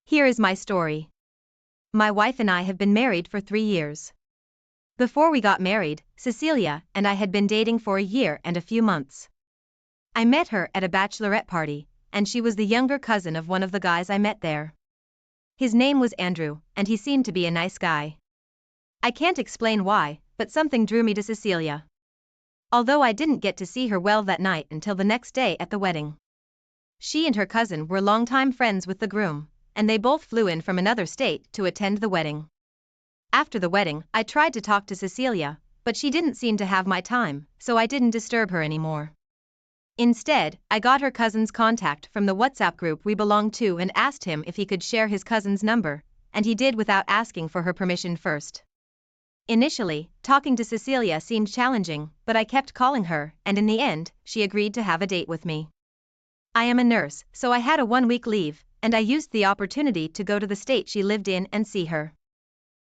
Here is my story. My wife and I have been married for 3 years. Before we got married, Cecilia and I had been dating for a year and a few months. I met her at a bachelorette party, and she was the younger cousin of one of the guys I met there. His name was Andrew, and he seemed to be a nice guy. I can't explain why, but something drew me to Cecilia. Although I didn't get to see her well that night until the next day at the wedding. She and her cousin were longtime friends with the groom, and they both flew in from another state to attend the wedding. After the wedding, I tried to talk to Cecilia, but she didn't seem to have my time, so I didn't disturb her anymore. Instead, I got her cousin's contact from the WhatsApp group we belonged to and asked him if he could share his cousin's number, and he did without asking for her permission first. Initially, talking to Cecilia seemed challenging, but I kept calling her, and in the end, she agreed to have a date with me. I am a nurse, so I had a 1-week leave, and I used the opportunity to go to the state she lived in and see her.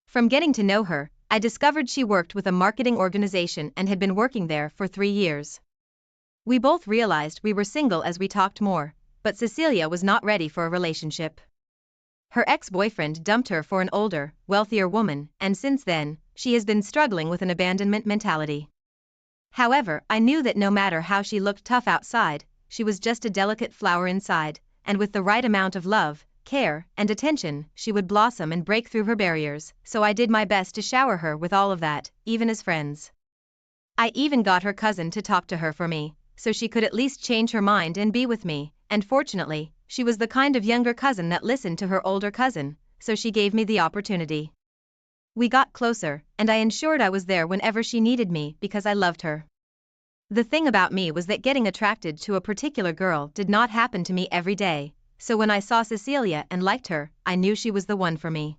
From getting to know her, I discovered she worked with a marketing organization and had been working there for 3 years. We both realized we were single as we talked more, but Cecilia was not ready for a relationship. Her ex-boyfriend dumped her for an older, wealthier woman, and since then, she has been struggling with an abandonment mentality. However, I knew that no matter how she looked tough outside, she was just a delicate flower inside, and with the right amount of love, care, and attention, she would blossom and break through her barriers, so I did my best to shower her with all of that, even as friends. I even got her cousin to talk to her for me, so she could at least change her mind and be with me, and fortunately, she was the kind of younger cousin that listened to her older cousin, so she gave me the opportunity. We got closer, and I ensured I was there whenever she needed me because I loved her. The thing about me was that getting attracted to a particular girl did not happen to me every day, so when I saw Cecilia and liked her, I knew she was the one for me.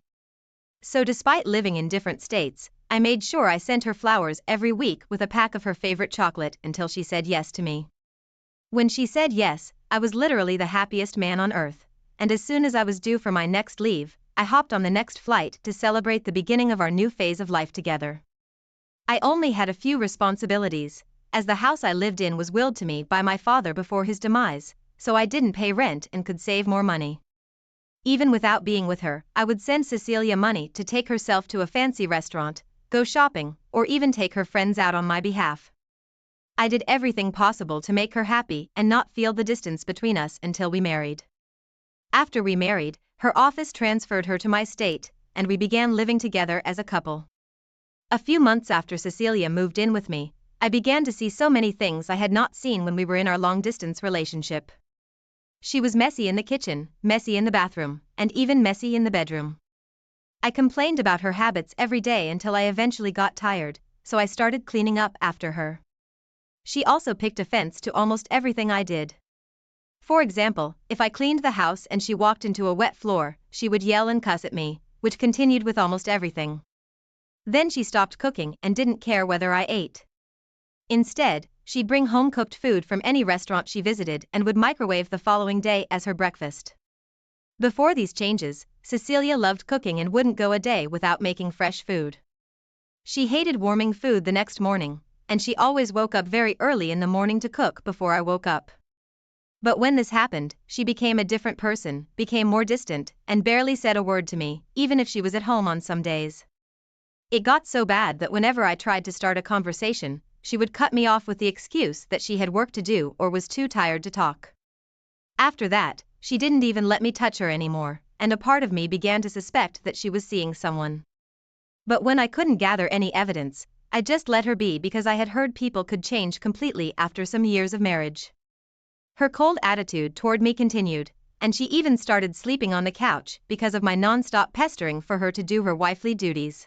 So despite living in different states, I made sure I sent her flowers every week with a pack of her favorite chocolate until she said yes to me. When she said yes, I was literally the happiest man on earth, and as soon as I was due for my next leave, I hopped on the next flight to celebrate the beginning of our new phase of life together. I only had a few responsibilities, as the house I lived in was willed to me by my father before his demise, so I didn't pay rent and could save more money. Even without being with her, I would send Cecilia money to take herself to a fancy restaurant, go shopping, or even take her friends out on my behalf. I did everything possible to make her happy and not feel the distance between us until we married. After we married, her office transferred her to my state, and we began living together as a couple. A few months after Cecilia moved in with me, I began to see so many things I had not seen when we were in our long-distance relationship. She was messy in the kitchen, messy in the bathroom, and even messy in the bedroom. I complained about her habits every day until I eventually got tired, so I started cleaning up after her. She also picked offense to almost everything I did. For example, if I cleaned the house and she walked into a wet floor, she would yell and cuss at me, which continued with almost everything. Then she stopped cooking and didn't care whether I ate. Instead, she'd bring home-cooked food from any restaurant she visited and would microwave the following day as her breakfast. Before these changes, Cecilia loved cooking and wouldn't go a day without making fresh food. She hated warming food the next morning, and she always woke up very early in the morning to cook before I woke up. But when this happened, she became a different person, became more distant, and barely said a word to me, even if she was at home on some days. It got so bad that whenever I tried to start a conversation, she would cut me off with the excuse that she had work to do or was too tired to talk. After that, she didn't even let me touch her anymore, and a part of me began to suspect that she was seeing someone. But when I couldn't gather any evidence, I just let her be because I had heard people could change completely after some years of marriage. Her cold attitude toward me continued, and she even started sleeping on the couch because of my non-stop pestering for her to do her wifely duties.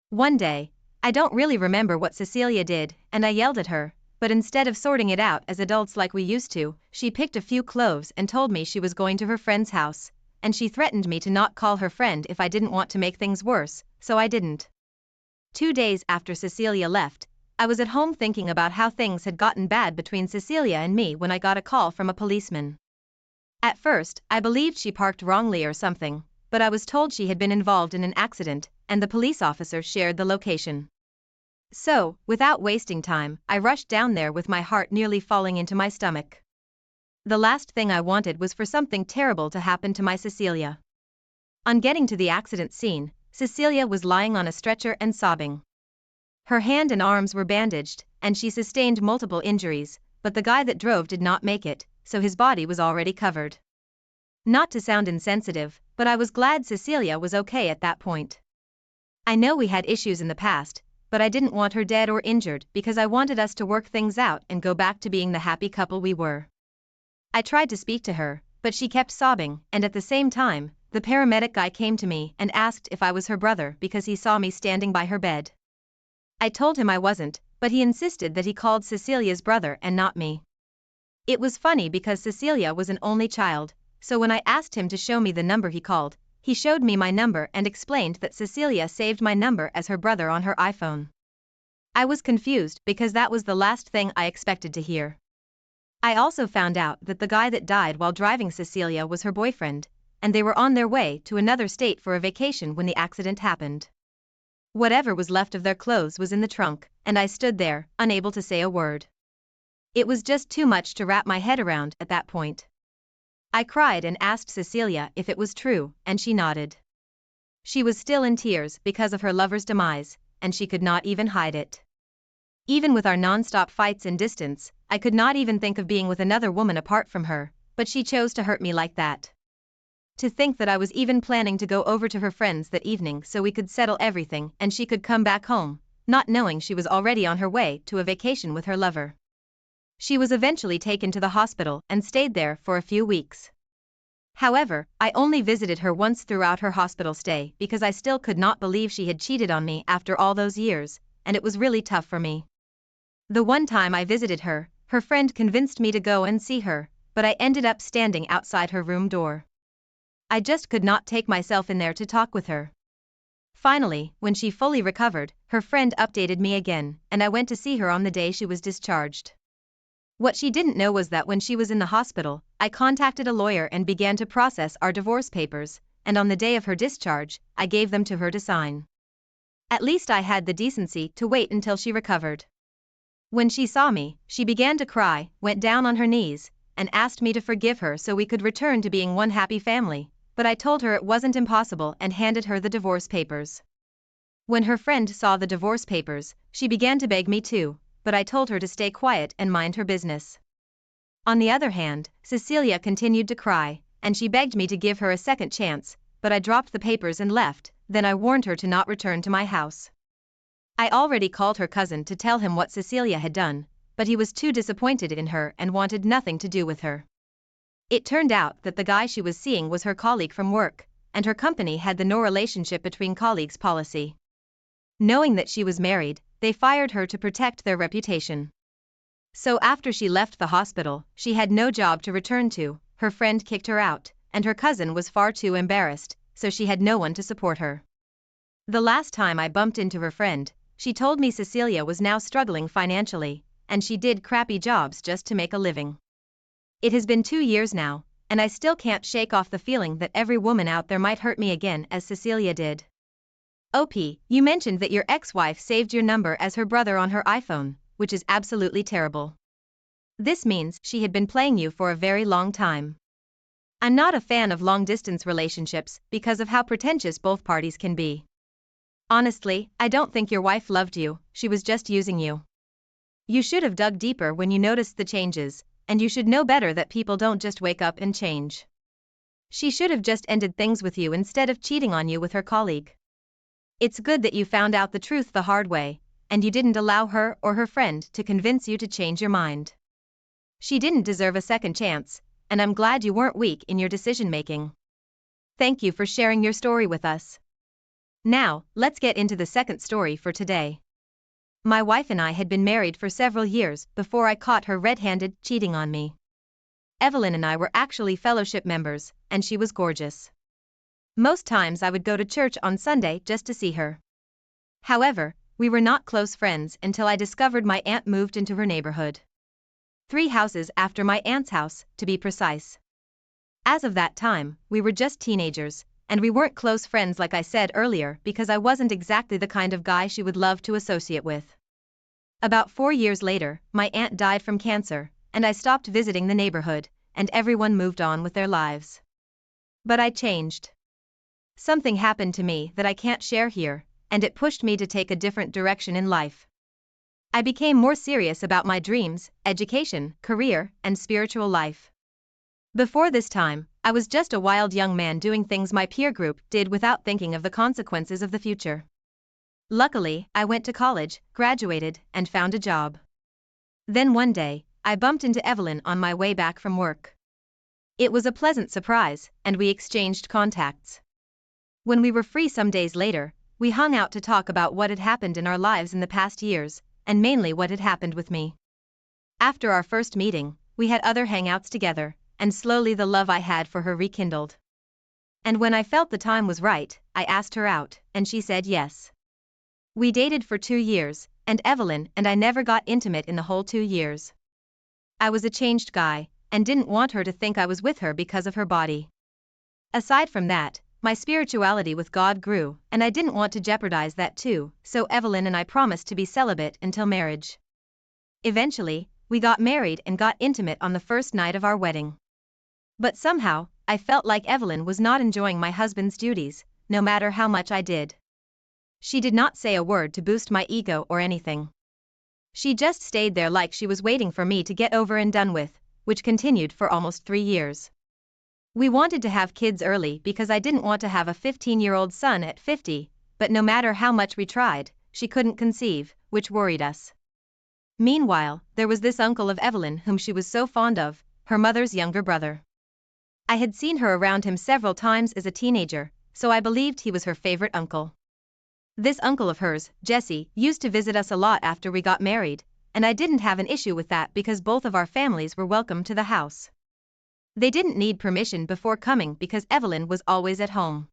One day, I don't really remember what Cecilia did, and I yelled at her, but instead of sorting it out as adults like we used to, she picked a few cloves and told me she was going to her friend's house, and she threatened me to not call her friend if I didn't want to make things worse, so I didn't. 2 days after Cecilia left, I was at home thinking about how things had gotten bad between Cecilia and me when I got a call from a policeman. At first, I believed she parked wrongly or something, but I was told she had been involved in an accident, and the police officer shared the location. So, without wasting time, I rushed down there with my heart nearly falling into my stomach. The last thing I wanted was for something terrible to happen to my Cecilia. On getting to the accident scene, Cecilia was lying on a stretcher and sobbing. Her hand and arms were bandaged, and she sustained multiple injuries, but the guy that drove did not make it, so his body was already covered. Not to sound insensitive, but I was glad Cecilia was okay at that point. I know we had issues in the past, but I didn't want her dead or injured because I wanted us to work things out and go back to being the happy couple we were. I tried to speak to her, but she kept sobbing, and at the same time, the paramedic guy came to me and asked if I was her brother because he saw me standing by her bed. I told him I wasn't, but he insisted that he called Cecilia's brother and not me. It was funny because Cecilia was an only child, so when I asked him to show me the number he called, he showed me my number and explained that Cecilia saved my number as her brother on her iPhone. I was confused because that was the last thing I expected to hear. I also found out that the guy that died while driving Cecilia was her boyfriend, and they were on their way to another state for a vacation when the accident happened. Whatever was left of their clothes was in the trunk, and I stood there, unable to say a word. It was just too much to wrap my head around at that point. I cried and asked Cecilia if it was true, and she nodded. She was still in tears because of her lover's demise, and she could not even hide it. Even with our non-stop fights and distance, I could not even think of being with another woman apart from her, but she chose to hurt me like that. To think that I was even planning to go over to her friends that evening so we could settle everything and she could come back home, not knowing she was already on her way to a vacation with her lover. She was eventually taken to the hospital and stayed there for a few weeks. However, I only visited her once throughout her hospital stay because I still could not believe she had cheated on me after all those years, and it was really tough for me. The one time I visited her, her friend convinced me to go and see her, but I ended up standing outside her room door. I just could not take myself in there to talk with her. Finally, when she fully recovered, her friend updated me again, and I went to see her on the day she was discharged. What she didn't know was that when she was in the hospital, I contacted a lawyer and began to process our divorce papers, and on the day of her discharge, I gave them to her to sign. At least I had the decency to wait until she recovered. When she saw me, she began to cry, went down on her knees, and asked me to forgive her so we could return to being one happy family, but I told her it wasn't impossible and handed her the divorce papers. When her friend saw the divorce papers, she began to beg me too, but I told her to stay quiet and mind her business. On the other hand, Cecilia continued to cry, and she begged me to give her a second chance, but I dropped the papers and left, then I warned her to not return to my house. I already called her cousin to tell him what Cecilia had done, but he was too disappointed in her and wanted nothing to do with her. It turned out that the guy she was seeing was her colleague from work, and her company had the no relationship between colleagues policy. Knowing that she was married, they fired her to protect their reputation. So after she left the hospital, she had no job to return to, her friend kicked her out, and her cousin was far too embarrassed, so she had no one to support her. The last time I bumped into her friend, she told me Cecilia was now struggling financially, and she did crappy jobs just to make a living. It has been 2 years now, and I still can't shake off the feeling that every woman out there might hurt me again as Cecilia did. OP, you mentioned that your ex-wife saved your number as her brother on her iPhone, which is absolutely terrible. This means she had been playing you for a very long time. I'm not a fan of long-distance relationships because of how pretentious both parties can be. Honestly, I don't think your wife loved you, she was just using you. You should have dug deeper when you noticed the changes, and you should know better that people don't just wake up and change. She should have just ended things with you instead of cheating on you with her colleague. It's good that you found out the truth the hard way, and you didn't allow her or her friend to convince you to change your mind. She didn't deserve a second chance, and I'm glad you weren't weak in your decision-making. Thank you for sharing your story with us. Now, let's get into the second story for today. My wife and I had been married for several years before I caught her red-handed cheating on me. Evelyn and I were actually fellowship members, and she was gorgeous. Most times I would go to church on Sunday just to see her. However, we were not close friends until I discovered my aunt moved into her neighborhood. 3 houses after my aunt's house, to be precise. As of that time, we were just teenagers, and we weren't close friends like I said earlier because I wasn't exactly the kind of guy she would love to associate with. About 4 years later, my aunt died from cancer, and I stopped visiting the neighborhood, and everyone moved on with their lives. But I changed. Something happened to me that I can't share here, and it pushed me to take a different direction in life. I became more serious about my dreams, education, career, and spiritual life. Before this time, I was just a wild young man doing things my peer group did without thinking of the consequences of the future. Luckily, I went to college, graduated, and found a job. Then one day, I bumped into Evelyn on my way back from work. It was a pleasant surprise, and we exchanged contacts. When we were free some days later, we hung out to talk about what had happened in our lives in the past years, and mainly what had happened with me. After our first meeting, we had other hangouts together, and slowly the love I had for her rekindled. And when I felt the time was right, I asked her out, and she said yes. We dated for 2 years, and Evelyn and I never got intimate in the whole 2 years. I was a changed guy, and didn't want her to think I was with her because of her body. Aside from that, my spirituality with God grew, and I didn't want to jeopardize that too, so Evelyn and I promised to be celibate until marriage. Eventually, we got married and got intimate on the first night of our wedding. But somehow, I felt like Evelyn was not enjoying my husband's duties, no matter how much I did. She did not say a word to boost my ego or anything. She just stayed there like she was waiting for me to get over and done with, which continued for almost 3 years. We wanted to have kids early because I didn't want to have a 15-year-old son at 50, but no matter how much we tried, she couldn't conceive, which worried us. Meanwhile, there was this uncle of Evelyn whom she was so fond of, her mother's younger brother. I had seen her around him several times as a teenager, so I believed he was her favorite uncle. This uncle of hers, Jesse, used to visit us a lot after we got married, and I didn't have an issue with that because both of our families were welcome to the house. They didn't need permission before coming because Evelyn was always at home.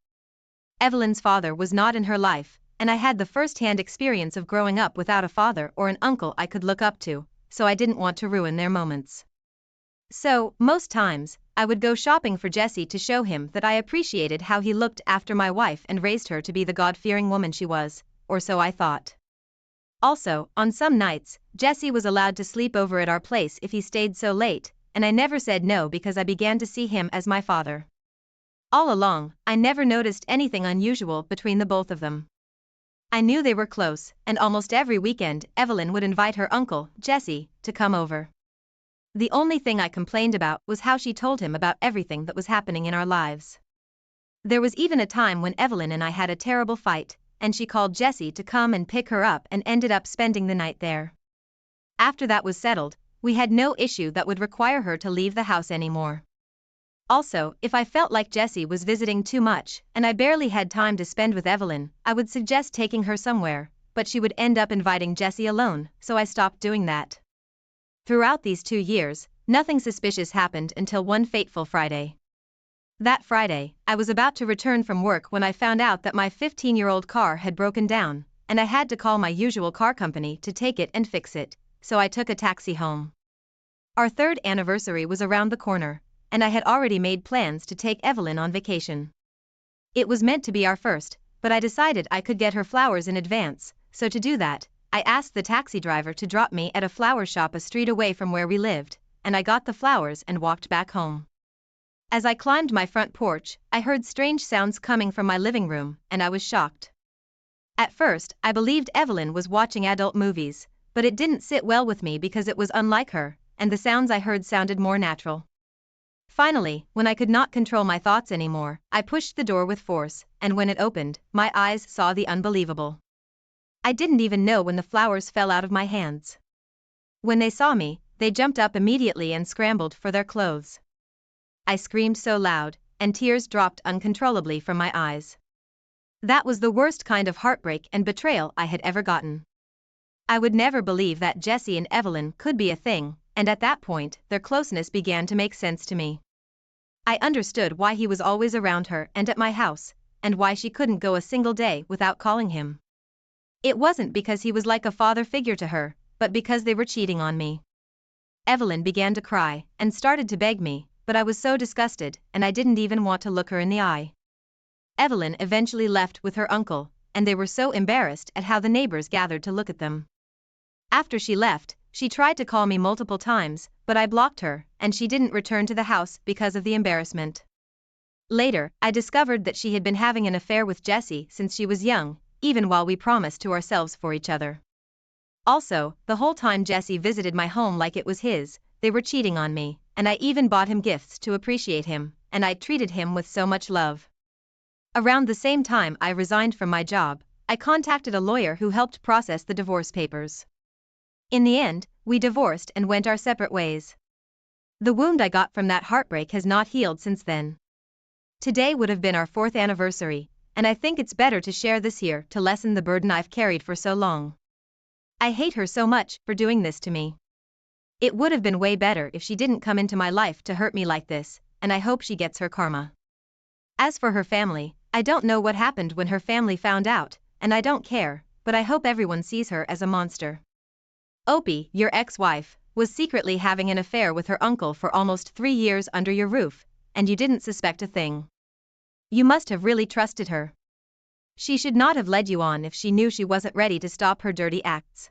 Evelyn's father was not in her life, and I had the first-hand experience of growing up without a father or an uncle I could look up to, so I didn't want to ruin their moments. So, most times, I would go shopping for Jesse to show him that I appreciated how he looked after my wife and raised her to be the God-fearing woman she was, or so I thought. Also, on some nights, Jesse was allowed to sleep over at our place if he stayed so late, and I never said no because I began to see him as my father. All along, I never noticed anything unusual between the both of them. I knew they were close, and almost every weekend Evelyn would invite her uncle, Jesse, to come over. The only thing I complained about was how she told him about everything that was happening in our lives. There was even a time when Evelyn and I had a terrible fight, and she called Jesse to come and pick her up and ended up spending the night there. After that was settled, we had no issue that would require her to leave the house anymore. Also, if I felt like Jesse was visiting too much and I barely had time to spend with Evelyn, I would suggest taking her somewhere, but she would end up inviting Jesse alone, so I stopped doing that. Throughout these 2 years, nothing suspicious happened until one fateful Friday. That Friday, I was about to return from work when I found out that my 15-year-old car had broken down, and I had to call my usual car company to take it and fix it, so I took a taxi home. Our 3rd anniversary was around the corner, and I had already made plans to take Evelyn on vacation. It was meant to be our first, but I decided I could get her flowers in advance, so to do that, I asked the taxi driver to drop me at a flower shop a street away from where we lived, and I got the flowers and walked back home. As I climbed my front porch, I heard strange sounds coming from my living room, and I was shocked. At first, I believed Evelyn was watching adult movies, but it didn't sit well with me because it was unlike her, and the sounds I heard sounded more natural. Finally, when I could not control my thoughts anymore, I pushed the door with force, and when it opened, my eyes saw the unbelievable. I didn't even know when the flowers fell out of my hands. When they saw me, they jumped up immediately and scrambled for their clothes. I screamed so loud, and tears dropped uncontrollably from my eyes. That was the worst kind of heartbreak and betrayal I had ever gotten. I would never believe that Jesse and Evelyn could be a thing, and at that point, their closeness began to make sense to me. I understood why he was always around her and at my house, and why she couldn't go a single day without calling him. It wasn't because he was like a father figure to her, but because they were cheating on me. Evelyn began to cry, and started to beg me, but I was so disgusted, and I didn't even want to look her in the eye. Evelyn eventually left with her uncle, and they were so embarrassed at how the neighbors gathered to look at them. After she left, she tried to call me multiple times, but I blocked her, and she didn't return to the house because of the embarrassment. Later, I discovered that she had been having an affair with Jesse since she was young, even while we promised to ourselves for each other. Also, the whole time Jesse visited my home like it was his, they were cheating on me, and I even bought him gifts to appreciate him, and I treated him with so much love. Around the same time I resigned from my job, I contacted a lawyer who helped process the divorce papers. In the end, we divorced and went our separate ways. The wound I got from that heartbreak has not healed since then. Today would have been our 4th anniversary, and I think it's better to share this here to lessen the burden I've carried for so long. I hate her so much for doing this to me. It would have been way better if she didn't come into my life to hurt me like this, and I hope she gets her karma. As for her family, I don't know what happened when her family found out, and I don't care, but I hope everyone sees her as a monster. Opie, your ex-wife, was secretly having an affair with her uncle for almost 3 years under your roof, and you didn't suspect a thing. You must have really trusted her. She should not have led you on if she knew she wasn't ready to stop her dirty acts.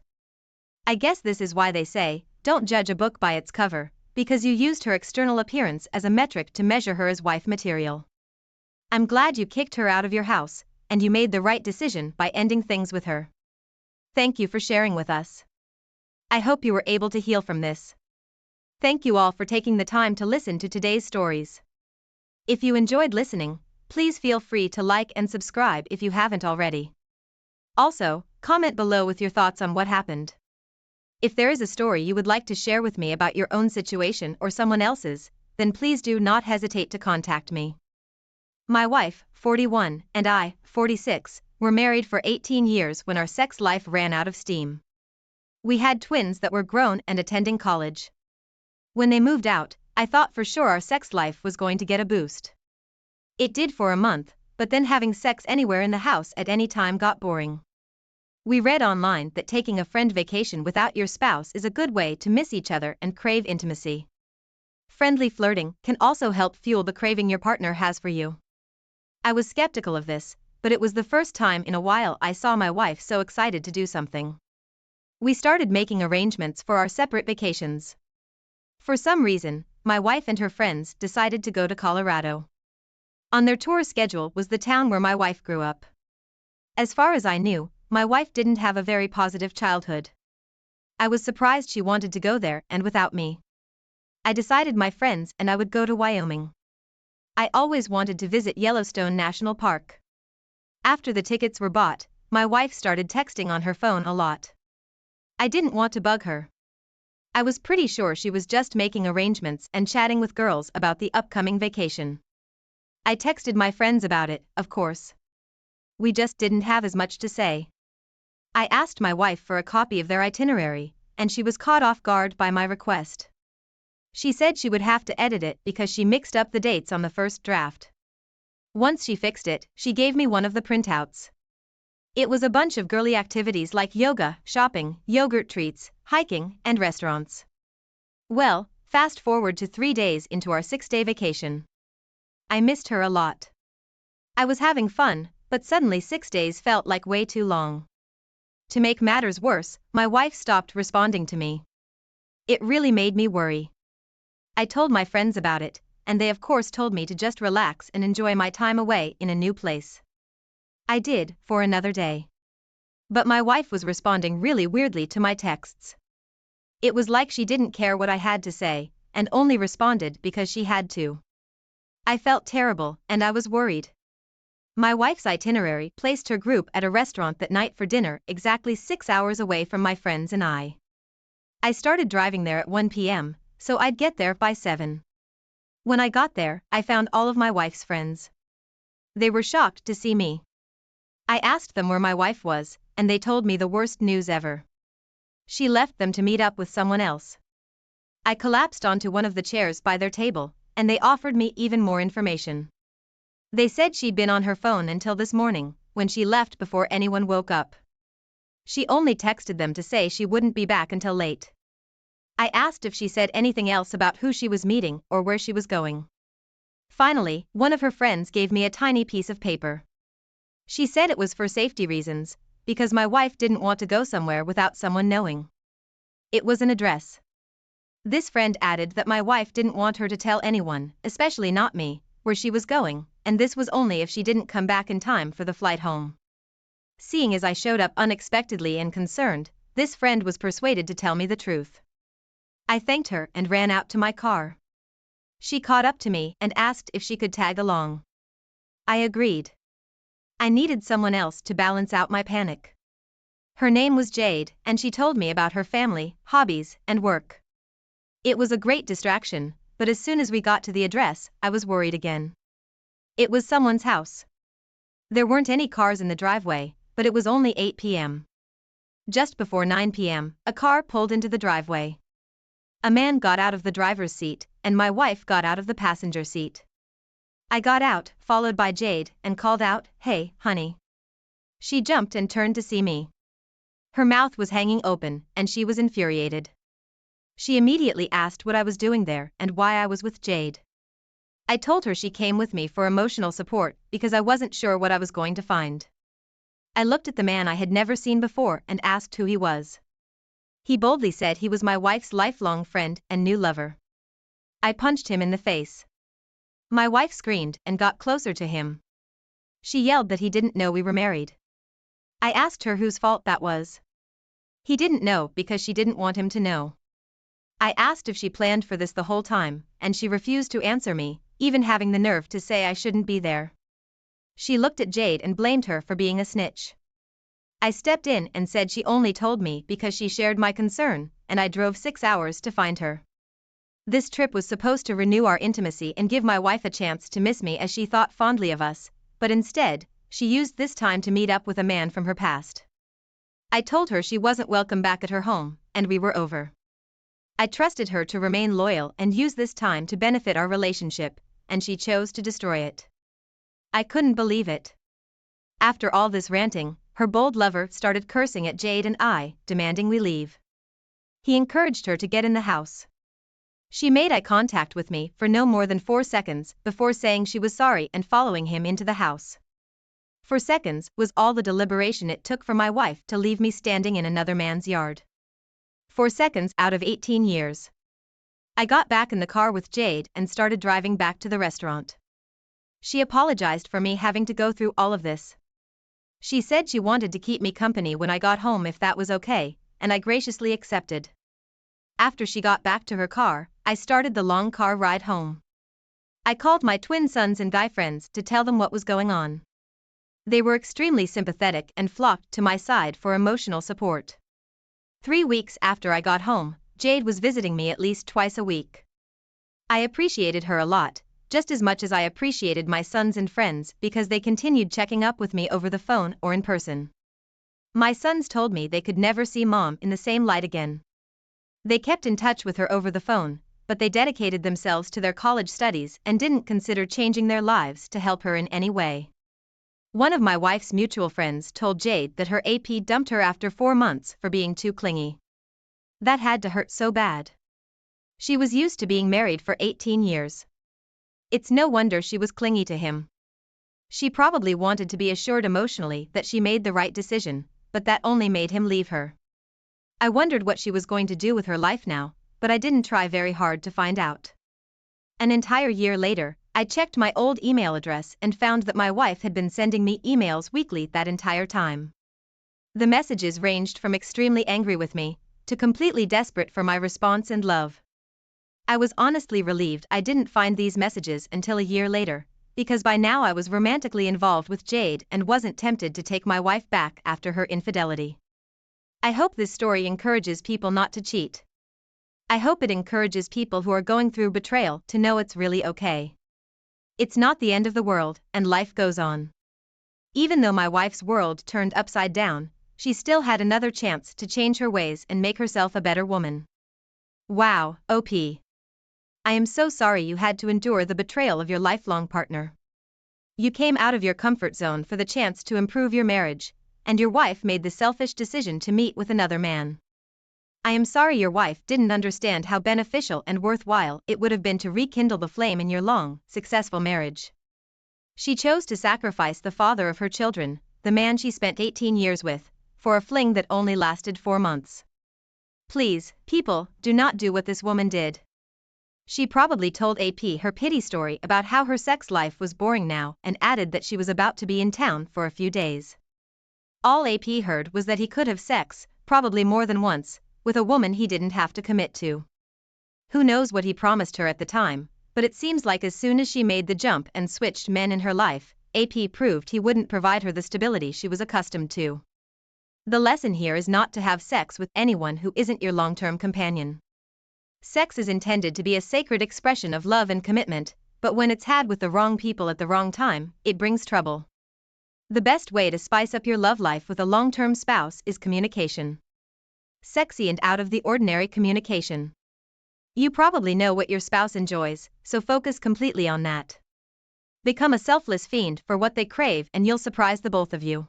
I guess this is why they say, don't judge a book by its cover, because you used her external appearance as a metric to measure her as wife material. I'm glad you kicked her out of your house, and you made the right decision by ending things with her. Thank you for sharing with us. I hope you were able to heal from this. Thank you all for taking the time to listen to today's stories. If you enjoyed listening, please feel free to like and subscribe if you haven't already. Also, comment below with your thoughts on what happened. If there is a story you would like to share with me about your own situation or someone else's, then please do not hesitate to contact me. My wife, 41, and I, 46, were married for 18 years when our sex life ran out of steam. We had twins that were grown and attending college. When they moved out, I thought for sure our sex life was going to get a boost. It did for a month, but then having sex anywhere in the house at any time got boring. We read online that taking a friend vacation without your spouse is a good way to miss each other and crave intimacy. Friendly flirting can also help fuel the craving your partner has for you. I was skeptical of this, but it was the first time in a while I saw my wife so excited to do something. We started making arrangements for our separate vacations. For some reason, my wife and her friends decided to go to Colorado. On their tour schedule was the town where my wife grew up. As far as I knew, my wife didn't have a very positive childhood. I was surprised she wanted to go there and without me. I decided my friends and I would go to Wyoming. I always wanted to visit Yellowstone National Park. After the tickets were bought, my wife started texting on her phone a lot. I didn't want to bug her. I was pretty sure she was just making arrangements and chatting with girls about the upcoming vacation. I texted my friends about it, of course. We just didn't have as much to say. I asked my wife for a copy of their itinerary, and she was caught off guard by my request. She said she would have to edit it because she mixed up the dates on the first draft. Once she fixed it, she gave me one of the printouts. It was a bunch of girly activities like yoga, shopping, yogurt treats, hiking, and restaurants. Well, fast forward to 3 days into our 6-day vacation. I missed her a lot. I was having fun, but suddenly 6 days felt like way too long. To make matters worse, my wife stopped responding to me. It really made me worry. I told my friends about it, and they of course told me to just relax and enjoy my time away in a new place. I did, for another day. But my wife was responding really weirdly to my texts. It was like she didn't care what I had to say, and only responded because she had to. I felt terrible, and I was worried. My wife's itinerary placed her group at a restaurant that night for dinner exactly 6 hours away from my friends and I. I started driving there at 1 p.m., so I'd get there by 7. When I got there, I found all of my wife's friends. They were shocked to see me. I asked them where my wife was, and they told me the worst news ever. She left them to meet up with someone else. I collapsed onto one of the chairs by their table, and they offered me even more information. They said she'd been on her phone until this morning, when she left before anyone woke up. She only texted them to say she wouldn't be back until late. I asked if she said anything else about who she was meeting or where she was going. Finally, one of her friends gave me a tiny piece of paper. She said it was for safety reasons, because my wife didn't want to go somewhere without someone knowing. It was an address. This friend added that my wife didn't want her to tell anyone, especially not me, where she was going, and this was only if she didn't come back in time for the flight home. Seeing as I showed up unexpectedly and concerned, this friend was persuaded to tell me the truth. I thanked her and ran out to my car. She caught up to me and asked if she could tag along. I agreed. I needed someone else to balance out my panic. Her name was Jade, and she told me about her family, hobbies, and work. It was a great distraction, but as soon as we got to the address, I was worried again. It was someone's house. There weren't any cars in the driveway, but it was only 8 p.m. Just before 9 p.m., a car pulled into the driveway. A man got out of the driver's seat, and my wife got out of the passenger seat. I got out, followed by Jade, and called out, "Hey, honey." She jumped and turned to see me. Her mouth was hanging open, and she was infuriated. She immediately asked what I was doing there and why I was with Jade. I told her she came with me for emotional support because I wasn't sure what I was going to find. I looked at the man I had never seen before and asked who he was. He boldly said he was my wife's lifelong friend and new lover. I punched him in the face. My wife screamed and got closer to him. She yelled that he didn't know we were married. I asked her whose fault that was. He didn't know because she didn't want him to know. I asked if she planned for this the whole time, and she refused to answer me, even having the nerve to say I shouldn't be there. She looked at Jade and blamed her for being a snitch. I stepped in and said she only told me because she shared my concern, and I drove 6 hours to find her. This trip was supposed to renew our intimacy and give my wife a chance to miss me as she thought fondly of us, but instead, she used this time to meet up with a man from her past. I told her she wasn't welcome back at her home, and we were over. I trusted her to remain loyal and use this time to benefit our relationship, and she chose to destroy it. I couldn't believe it. After all this ranting, her bold lover started cursing at Jade and I, demanding we leave. He encouraged her to get in the house. She made eye contact with me for no more than 4 seconds before saying she was sorry and following him into the house. 4 seconds was all the deliberation it took for my wife to leave me standing in another man's yard. 4 seconds out of 18 years. I got back in the car with Jade and started driving back to the restaurant. She apologized for me having to go through all of this. She said she wanted to keep me company when I got home if that was okay, and I graciously accepted. After she got back to her car, I started the long car ride home. I called my twin sons and guy friends to tell them what was going on. They were extremely sympathetic and flocked to my side for emotional support. 3 weeks after I got home, Jade was visiting me at least twice a week. I appreciated her a lot, just as much as I appreciated my sons and friends because they continued checking up with me over the phone or in person. My sons told me they could never see Mom in the same light again. They kept in touch with her over the phone, but they dedicated themselves to their college studies and didn't consider changing their lives to help her in any way. One of my wife's mutual friends told Jade that her AP dumped her after 4 months for being too clingy. That had to hurt so bad. She was used to being married for 18 years. It's no wonder she was clingy to him. She probably wanted to be assured emotionally that she made the right decision, but that only made him leave her. I wondered what she was going to do with her life now, but I didn't try very hard to find out. An entire year later, I checked my old email address and found that my wife had been sending me emails weekly that entire time. The messages ranged from extremely angry with me to completely desperate for my response and love. I was honestly relieved I didn't find these messages until a year later, because by now I was romantically involved with Jade and wasn't tempted to take my wife back after her infidelity. I hope this story encourages people not to cheat. I hope it encourages people who are going through betrayal to know it's really okay. It's not the end of the world, and life goes on. Even though my wife's world turned upside down, she still had another chance to change her ways and make herself a better woman. Wow, OP. I am so sorry you had to endure the betrayal of your lifelong partner. You came out of your comfort zone for the chance to improve your marriage, and your wife made the selfish decision to meet with another man. I am sorry your wife didn't understand how beneficial and worthwhile it would have been to rekindle the flame in your long, successful marriage. She chose to sacrifice the father of her children, the man she spent 18 years with, for a fling that only lasted 4 months. Please, people, do not do what this woman did. She probably told AP her pity story about how her sex life was boring now and added that she was about to be in town for a few days. All AP heard was that he could have sex, probably more than once, with a woman he didn't have to commit to. Who knows what he promised her at the time, but it seems like as soon as she made the jump and switched men in her life, AP proved he wouldn't provide her the stability she was accustomed to. The lesson here is not to have sex with anyone who isn't your long-term companion. Sex is intended to be a sacred expression of love and commitment, but when it's had with the wrong people at the wrong time, it brings trouble. The best way to spice up your love life with a long-term spouse is communication. Sexy and out of the ordinary communication. You probably know what your spouse enjoys, so focus completely on that. Become a selfless fiend for what they crave and you'll surprise the both of you.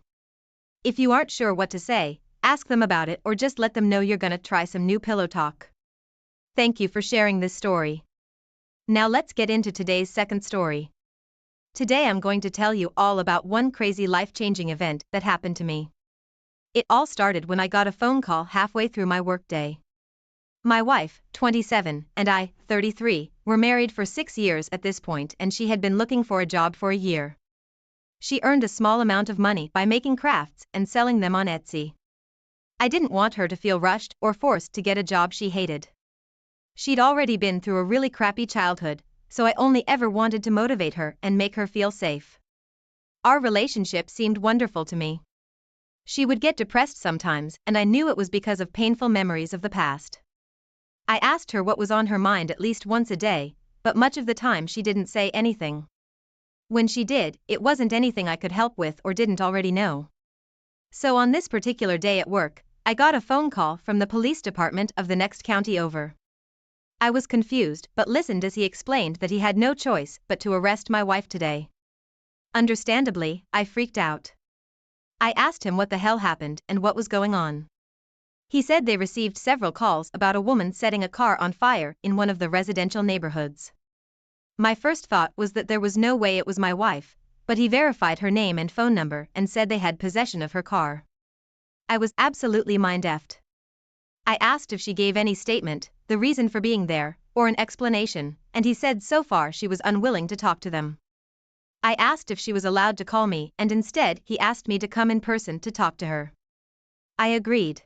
If you aren't sure what to say, ask them about it or just let them know you're gonna try some new pillow talk. Thank you for sharing this story. Now let's get into today's second story. Today I'm going to tell you all about one crazy life-changing event that happened to me. It all started when I got a phone call halfway through my workday. My wife, 27, and I, 33, were married for 6 years at this point and she had been looking for a job for a year. She earned a small amount of money by making crafts and selling them on Etsy. I didn't want her to feel rushed or forced to get a job she hated. She'd already been through a really crappy childhood, so I only ever wanted to motivate her and make her feel safe. Our relationship seemed wonderful to me. She would get depressed sometimes and I knew it was because of painful memories of the past. I asked her what was on her mind at least once a day, but much of the time she didn't say anything. When she did, it wasn't anything I could help with or didn't already know. So on this particular day at work, I got a phone call from the police department of the next county over. I was confused but listened as he explained that he had no choice but to arrest my wife today. Understandably, I freaked out. I asked him what the hell happened and what was going on. He said they received several calls about a woman setting a car on fire in one of the residential neighborhoods. My first thought was that there was no way it was my wife, but he verified her name and phone number and said they had possession of her car. I was absolutely mind-effed. I asked if she gave any statement, the reason for being there, or an explanation, and he said so far she was unwilling to talk to them. I asked if she was allowed to call me and instead he asked me to come in person to talk to her. I agreed.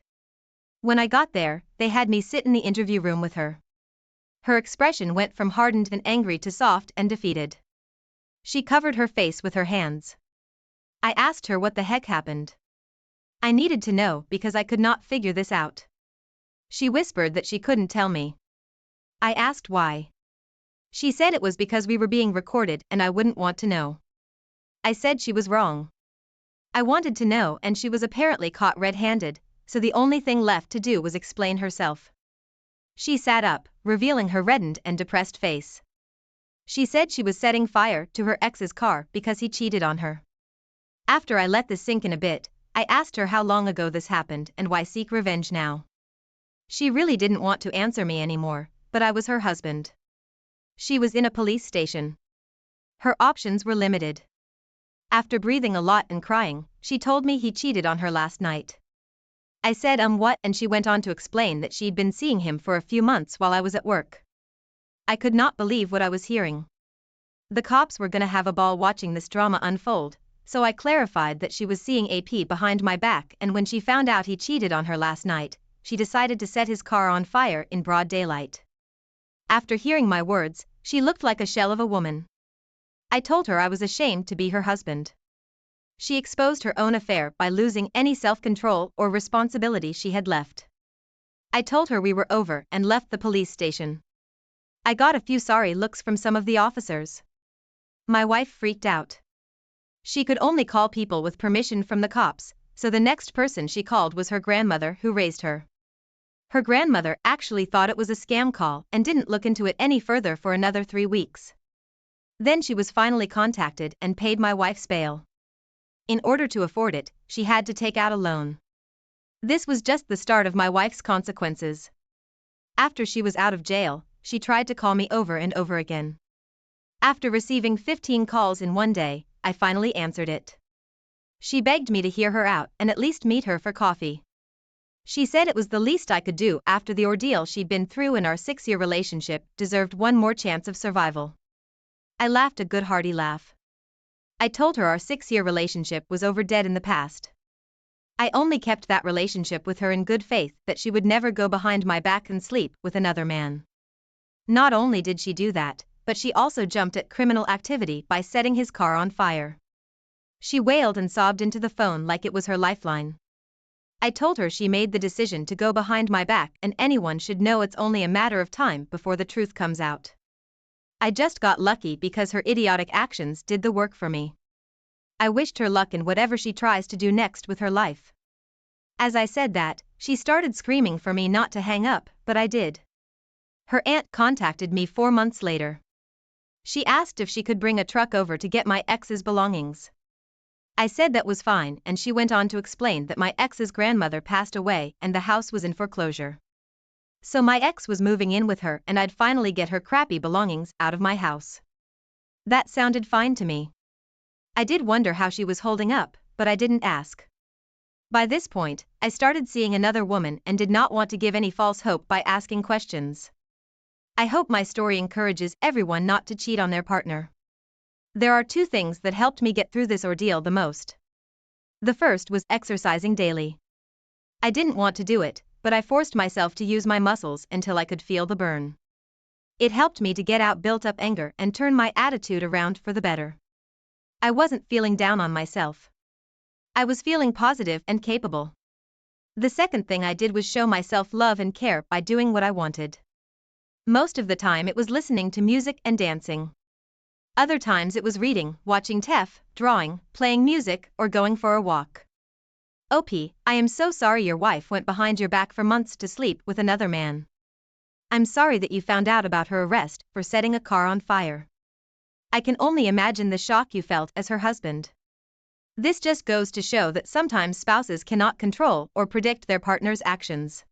When I got there, they had me sit in the interview room with her. Her expression went from hardened and angry to soft and defeated. She covered her face with her hands. I asked her what the heck happened. I needed to know because I could not figure this out. She whispered that she couldn't tell me. I asked why. She said it was because we were being recorded and I wouldn't want to know. I said she was wrong. I wanted to know and she was apparently caught red-handed, so the only thing left to do was explain herself. She sat up, revealing her reddened and depressed face. She said she was setting fire to her ex's car because he cheated on her. After I let this sink in a bit, I asked her how long ago this happened and why seek revenge now. She really didn't want to answer me anymore, but I was her husband. She was in a police station. Her options were limited. After breathing a lot and crying, she told me he cheated on her last night. I said what, and she went on to explain that she'd been seeing him for a few months while I was at work. I could not believe what I was hearing. The cops were gonna have a ball watching this drama unfold, so I clarified that she was seeing AP behind my back and when she found out he cheated on her last night, she decided to set his car on fire in broad daylight. After hearing my words, she looked like a shell of a woman. I told her I was ashamed to be her husband. She exposed her own affair by losing any self-control or responsibility she had left. I told her we were over and left the police station. I got a few sorry looks from some of the officers. My wife freaked out. She could only call people with permission from the cops, so the next person she called was her grandmother who raised her. Her grandmother actually thought it was a scam call and didn't look into it any further for another 3 weeks. Then she was finally contacted and paid my wife's bail. In order to afford it, she had to take out a loan. This was just the start of my wife's consequences. After she was out of jail, she tried to call me over and over again. After receiving 15 calls in one day, I finally answered it. She begged me to hear her out and at least meet her for coffee. She said it was the least I could do after the ordeal she'd been through in our 6-year relationship deserved one more chance of survival. I laughed a good hearty laugh. I told her our 6-year relationship was over dead in the past. I only kept that relationship with her in good faith that she would never go behind my back and sleep with another man. Not only did she do that, but she also jumped at criminal activity by setting his car on fire. She wailed and sobbed into the phone like it was her lifeline. I told her she made the decision to go behind my back and anyone should know it's only a matter of time before the truth comes out. I just got lucky because her idiotic actions did the work for me. I wished her luck in whatever she tries to do next with her life. As I said that, she started screaming for me not to hang up, but I did. Her aunt contacted me 4 months later. She asked if she could bring a truck over to get my ex's belongings. I said that was fine and she went on to explain that my ex's grandmother passed away and the house was in foreclosure. So my ex was moving in with her and I'd finally get her crappy belongings out of my house. That sounded fine to me. I did wonder how she was holding up, but I didn't ask. By this point, I started seeing another woman and did not want to give any false hope by asking questions. I hope my story encourages everyone not to cheat on their partner. There are 2 things that helped me get through this ordeal the most. The first was exercising daily. I didn't want to do it, but I forced myself to use my muscles until I could feel the burn. It helped me to get out built-up anger and turn my attitude around for the better. I wasn't feeling down on myself. I was feeling positive and capable. The second thing I did was show myself love and care by doing what I wanted. Most of the time it was listening to music and dancing. Other times it was reading, watching TV, drawing, playing music, or going for a walk. OP, I am so sorry your wife went behind your back for months to sleep with another man. I'm sorry that you found out about her arrest for setting a car on fire. I can only imagine the shock you felt as her husband. This just goes to show that sometimes spouses cannot control or predict their partner's actions.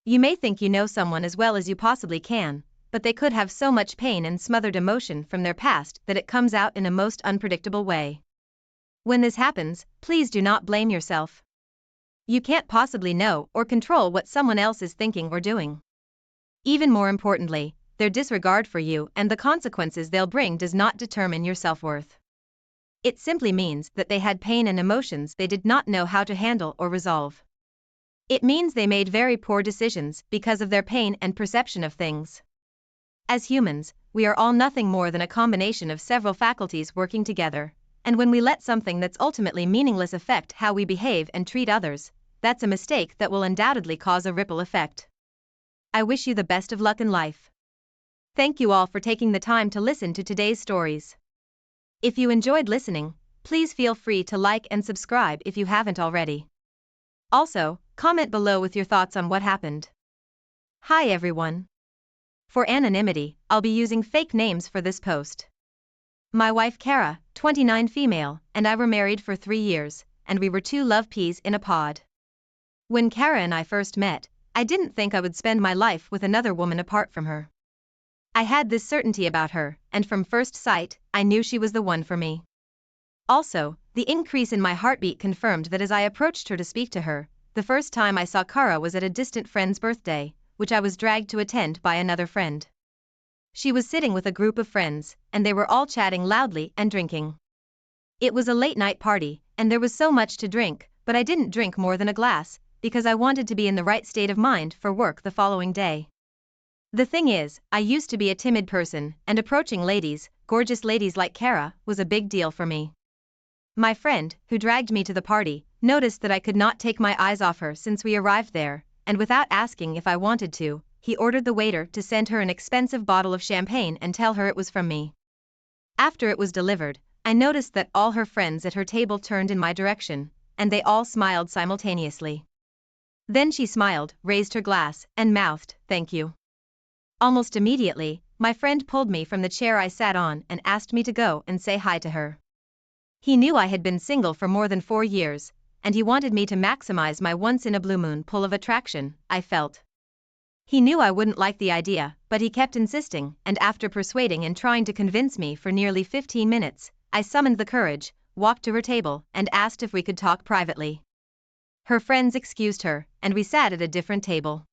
You may think you know someone as well as you possibly can, but they could have so much pain and smothered emotion from their past that it comes out in a most unpredictable way. When this happens, please do not blame yourself. You can't possibly know or control what someone else is thinking or doing. Even more importantly, their disregard for you and the consequences they'll bring does not determine your self-worth. It simply means that they had pain and emotions they did not know how to handle or resolve. It means they made very poor decisions because of their pain and perception of things. As humans, we are all nothing more than a combination of several faculties working together, and when we let something that's ultimately meaningless affect how we behave and treat others, that's a mistake that will undoubtedly cause a ripple effect. I wish you the best of luck in life. Thank you all for taking the time to listen to today's stories. If you enjoyed listening, please feel free to like and subscribe if you haven't already. Also, comment below with your thoughts on what happened. Hi everyone. For anonymity, I'll be using fake names for this post. My wife Kara, 29 female, and I were married for 3 years, and we were 2 love peas in a pod. When Kara and I first met, I didn't think I would spend my life with another woman apart from her. I had this certainty about her, and from first sight, I knew she was the one for me. Also, the increase in my heartbeat confirmed that as I approached her to speak to her, the first time I saw Kara was at a distant friend's birthday, which I was dragged to attend by another friend. She was sitting with a group of friends, and they were all chatting loudly and drinking. It was a late-night party, and there was so much to drink, but I didn't drink more than a glass, because I wanted to be in the right state of mind for work the following day. The thing is, I used to be a timid person, and approaching ladies, gorgeous ladies like Kara, was a big deal for me. My friend, who dragged me to the party, noticed that I could not take my eyes off her since we arrived there, and without asking if I wanted to, he ordered the waiter to send her an expensive bottle of champagne and tell her it was from me. After it was delivered, I noticed that all her friends at her table turned in my direction, and they all smiled simultaneously. Then she smiled, raised her glass, and mouthed, "Thank you." Almost immediately, my friend pulled me from the chair I sat on and asked me to go and say hi to her. He knew I had been single for more than 4 years, and he wanted me to maximize my once-in-a-blue-moon pull of attraction, I felt. He knew I wouldn't like the idea, but he kept insisting, and after persuading and trying to convince me for nearly 15 minutes, I summoned the courage, walked to her table, and asked if we could talk privately. Her friends excused her, and we sat at a different table.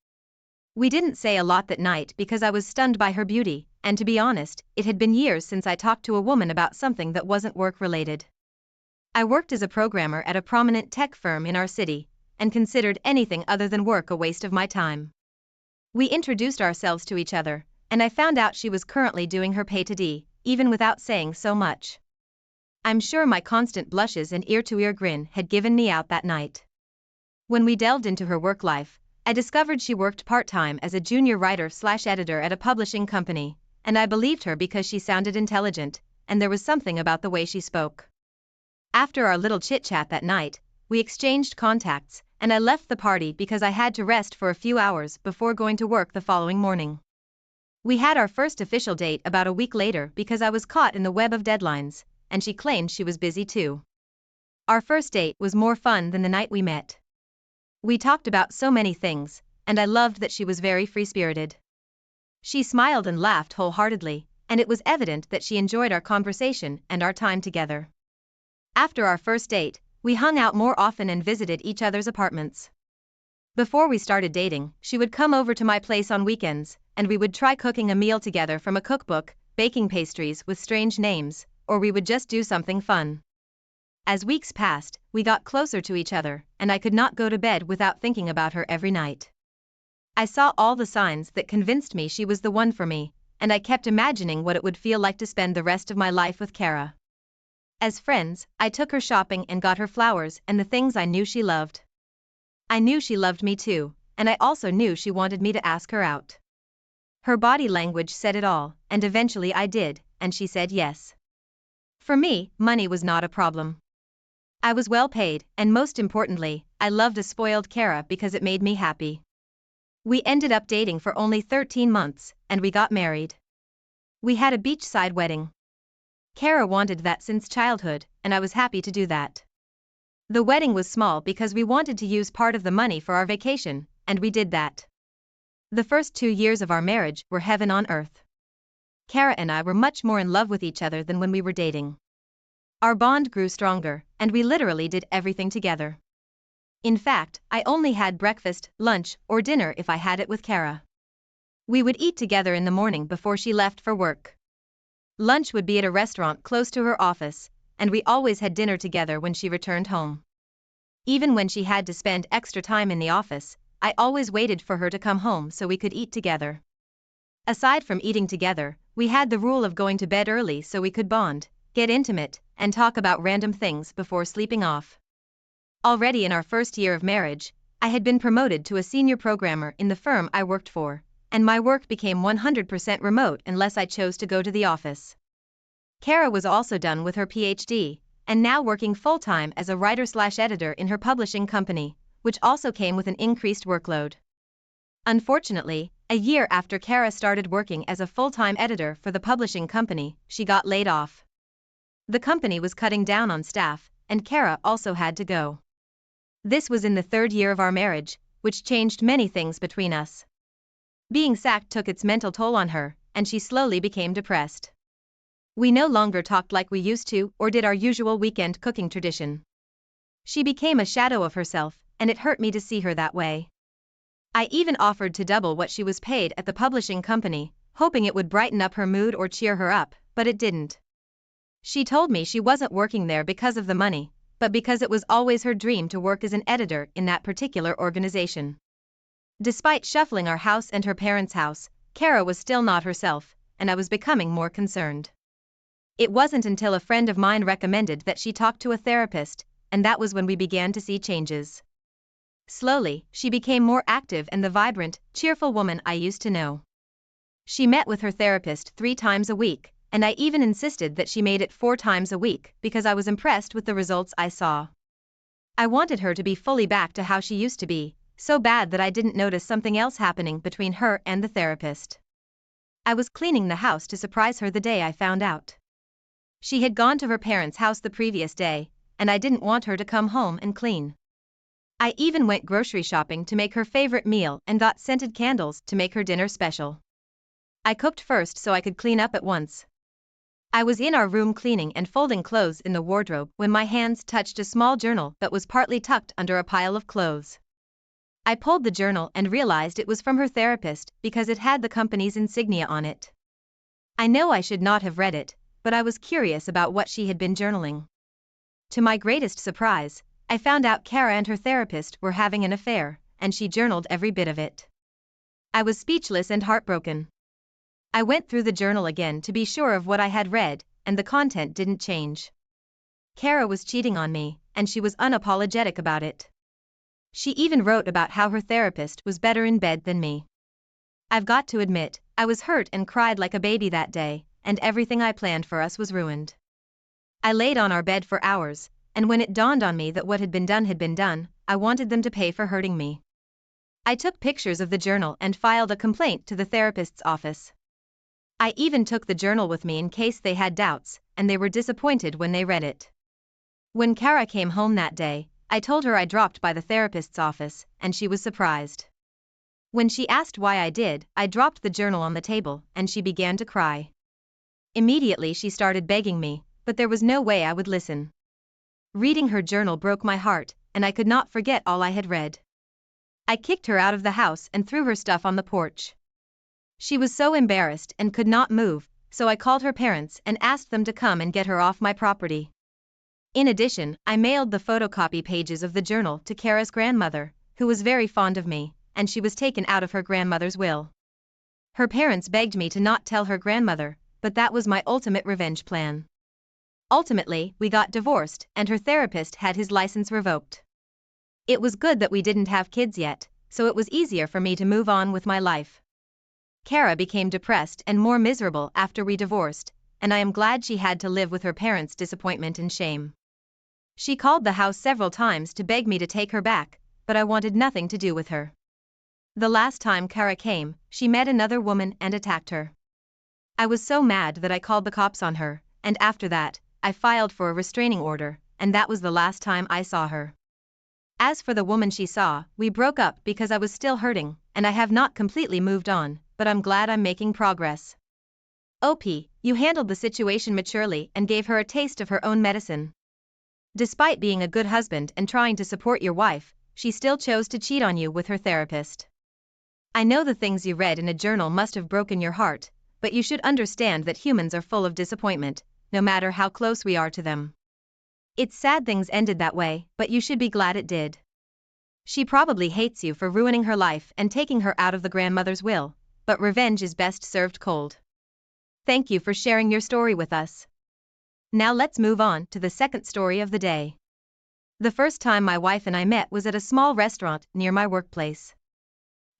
We didn't say a lot that night because I was stunned by her beauty, and to be honest, it had been years since I talked to a woman about something that wasn't work-related. I worked as a programmer at a prominent tech firm in our city, and considered anything other than work a waste of my time. We introduced ourselves to each other, and I found out she was currently doing her PhD, even without saying so much. I'm sure my constant blushes and ear-to-ear grin had given me out that night. When we delved into her work life, I discovered she worked part-time as a junior writer/editor at a publishing company, and I believed her because she sounded intelligent, and there was something about the way she spoke. After our little chit-chat that night, we exchanged contacts, and I left the party because I had to rest for a few hours before going to work the following morning. We had our first official date about a week later because I was caught in the web of deadlines, and she claimed she was busy too. Our first date was more fun than the night we met. We talked about so many things, and I loved that she was very free-spirited. She smiled and laughed wholeheartedly, and it was evident that she enjoyed our conversation and our time together. After our first date, we hung out more often and visited each other's apartments. Before we started dating, she would come over to my place on weekends, and we would try cooking a meal together from a cookbook, baking pastries with strange names, or we would just do something fun. As weeks passed, we got closer to each other, and I could not go to bed without thinking about her every night. I saw all the signs that convinced me she was the one for me, and I kept imagining what it would feel like to spend the rest of my life with Kara. As friends, I took her shopping and got her flowers and the things I knew she loved. I knew she loved me too, and I also knew she wanted me to ask her out. Her body language said it all, and eventually I did, and she said yes. For me, money was not a problem. I was well paid, and most importantly, I loved a spoiled Kara because it made me happy. We ended up dating for only 13 months, and we got married. We had a beachside wedding. Kara wanted that since childhood, and I was happy to do that. The wedding was small because we wanted to use part of the money for our vacation, and we did that. The first 2 years of our marriage were heaven on earth. Kara and I were much more in love with each other than when we were dating. Our bond grew stronger, and we literally did everything together. In fact, I only had breakfast, lunch, or dinner if I had it with Kara. We would eat together in the morning before she left for work. Lunch would be at a restaurant close to her office, and we always had dinner together when she returned home. Even when she had to spend extra time in the office, I always waited for her to come home so we could eat together. Aside from eating together, we had the rule of going to bed early so we could bond, get intimate, and talk about random things before sleeping off. Already in our first year of marriage, I had been promoted to a senior programmer in the firm I worked for, and my work became 100% remote unless I chose to go to the office. Kara was also done with her PhD, and now working full-time as a writer/editor in her publishing company, which also came with an increased workload. Unfortunately, a year after Kara started working as a full-time editor for the publishing company, she got laid off. The company was cutting down on staff, and Kara also had to go. This was in the 3rd year of our marriage, which changed many things between us. Being sacked took its mental toll on her, and she slowly became depressed. We no longer talked like we used to or did our usual weekend cooking tradition. She became a shadow of herself, and it hurt me to see her that way. I even offered to double what she was paid at the publishing company, hoping it would brighten up her mood or cheer her up, but it didn't. She told me she wasn't working there because of the money, but because it was always her dream to work as an editor in that particular organization. Despite shuffling our house and her parents' house, Kara was still not herself, and I was becoming more concerned. It wasn't until a friend of mine recommended that she talk to a therapist, and that was when we began to see changes. Slowly, she became more active and the vibrant, cheerful woman I used to know. She met with her therapist 3 times a week, and I even insisted that she made it 4 times a week because I was impressed with the results I saw. I wanted her to be fully back to how she used to be, so bad that I didn't notice something else happening between her and the therapist. I was cleaning the house to surprise her the day I found out. She had gone to her parents' house the previous day, and I didn't want her to come home and clean. I even went grocery shopping to make her favorite meal and got scented candles to make her dinner special. I cooked first so I could clean up at once. I was in our room cleaning and folding clothes in the wardrobe when my hands touched a small journal that was partly tucked under a pile of clothes. I pulled the journal and realized it was from her therapist because it had the company's insignia on it. I know I should not have read it, but I was curious about what she had been journaling. To my greatest surprise, I found out Kara and her therapist were having an affair, and she journaled every bit of it. I was speechless and heartbroken. I went through the journal again to be sure of what I had read, and the content didn't change. Kara was cheating on me, and she was unapologetic about it. She even wrote about how her therapist was better in bed than me. I've got to admit, I was hurt and cried like a baby that day, and everything I planned for us was ruined. I laid on our bed for hours, and when it dawned on me that what had been done, I wanted them to pay for hurting me. I took pictures of the journal and filed a complaint to the therapist's office. I even took the journal with me in case they had doubts, and they were disappointed when they read it. When Kara came home that day, I told her I dropped by the therapist's office, and she was surprised. When she asked why I did, I dropped the journal on the table, and she began to cry. Immediately she started begging me, but there was no way I would listen. Reading her journal broke my heart, and I could not forget all I had read. I kicked her out of the house and threw her stuff on the porch. She was so embarrassed and could not move, so I called her parents and asked them to come and get her off my property. In addition, I mailed the photocopy pages of the journal to Kara's grandmother, who was very fond of me, and she was taken out of her grandmother's will. Her parents begged me to not tell her grandmother, but that was my ultimate revenge plan. Ultimately, we got divorced, and her therapist had his license revoked. It was good that we didn't have kids yet, so it was easier for me to move on with my life. Kara became depressed and more miserable after we divorced, and I am glad she had to live with her parents' disappointment and shame. She called the house several times to beg me to take her back, but I wanted nothing to do with her. The last time Kara came, she met another woman and attacked her. I was so mad that I called the cops on her, and after that, I filed for a restraining order, and that was the last time I saw her. As for the woman she saw, we broke up because I was still hurting, and I have not completely moved on, but I'm glad I'm making progress. OP, you handled the situation maturely and gave her a taste of her own medicine. Despite being a good husband and trying to support your wife, she still chose to cheat on you with her therapist. I know the things you read in a journal must have broken your heart, but you should understand that humans are full of disappointment, no matter how close we are to them. It's sad things ended that way, but you should be glad it did. She probably hates you for ruining her life and taking her out of the grandmother's will, but revenge is best served cold. Thank you for sharing your story with us. Now let's move on to the second story of the day. The first time my wife and I met was at a small restaurant near my workplace.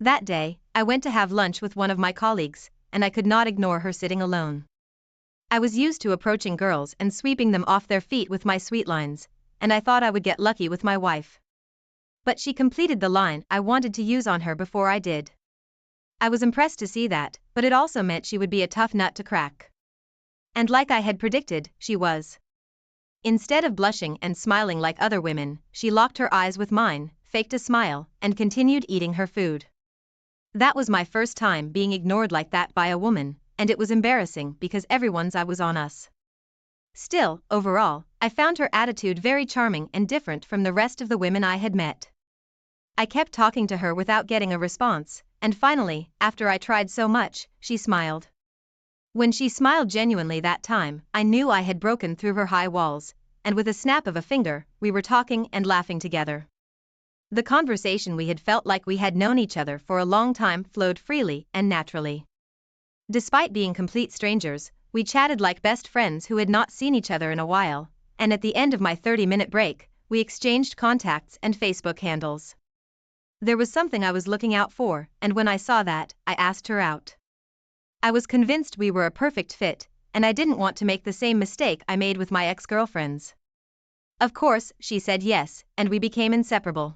That day, I went to have lunch with one of my colleagues, and I could not ignore her sitting alone. I was used to approaching girls and sweeping them off their feet with my sweet lines, and I thought I would get lucky with my wife. But she completed the line I wanted to use on her before I did. I was impressed to see that, but it also meant she would be a tough nut to crack. And like I had predicted, she was. Instead of blushing and smiling like other women, she locked her eyes with mine, faked a smile, and continued eating her food. That was my first time being ignored like that by a woman, and it was embarrassing because everyone's eye was on us. Still, overall, I found her attitude very charming and different from the rest of the women I had met. I kept talking to her without getting a response, and finally, after I tried so much, she smiled. When she smiled genuinely that time, I knew I had broken through her high walls, and with a snap of a finger, we were talking and laughing together. The conversation we had felt like we had known each other for a long time flowed freely and naturally. Despite being complete strangers, we chatted like best friends who had not seen each other in a while, and at the end of my 30-minute break, we exchanged contacts and Facebook handles. There was something I was looking out for, and when I saw that, I asked her out. I was convinced we were a perfect fit, and I didn't want to make the same mistake I made with my ex-girlfriends. Of course, she said yes, and we became inseparable.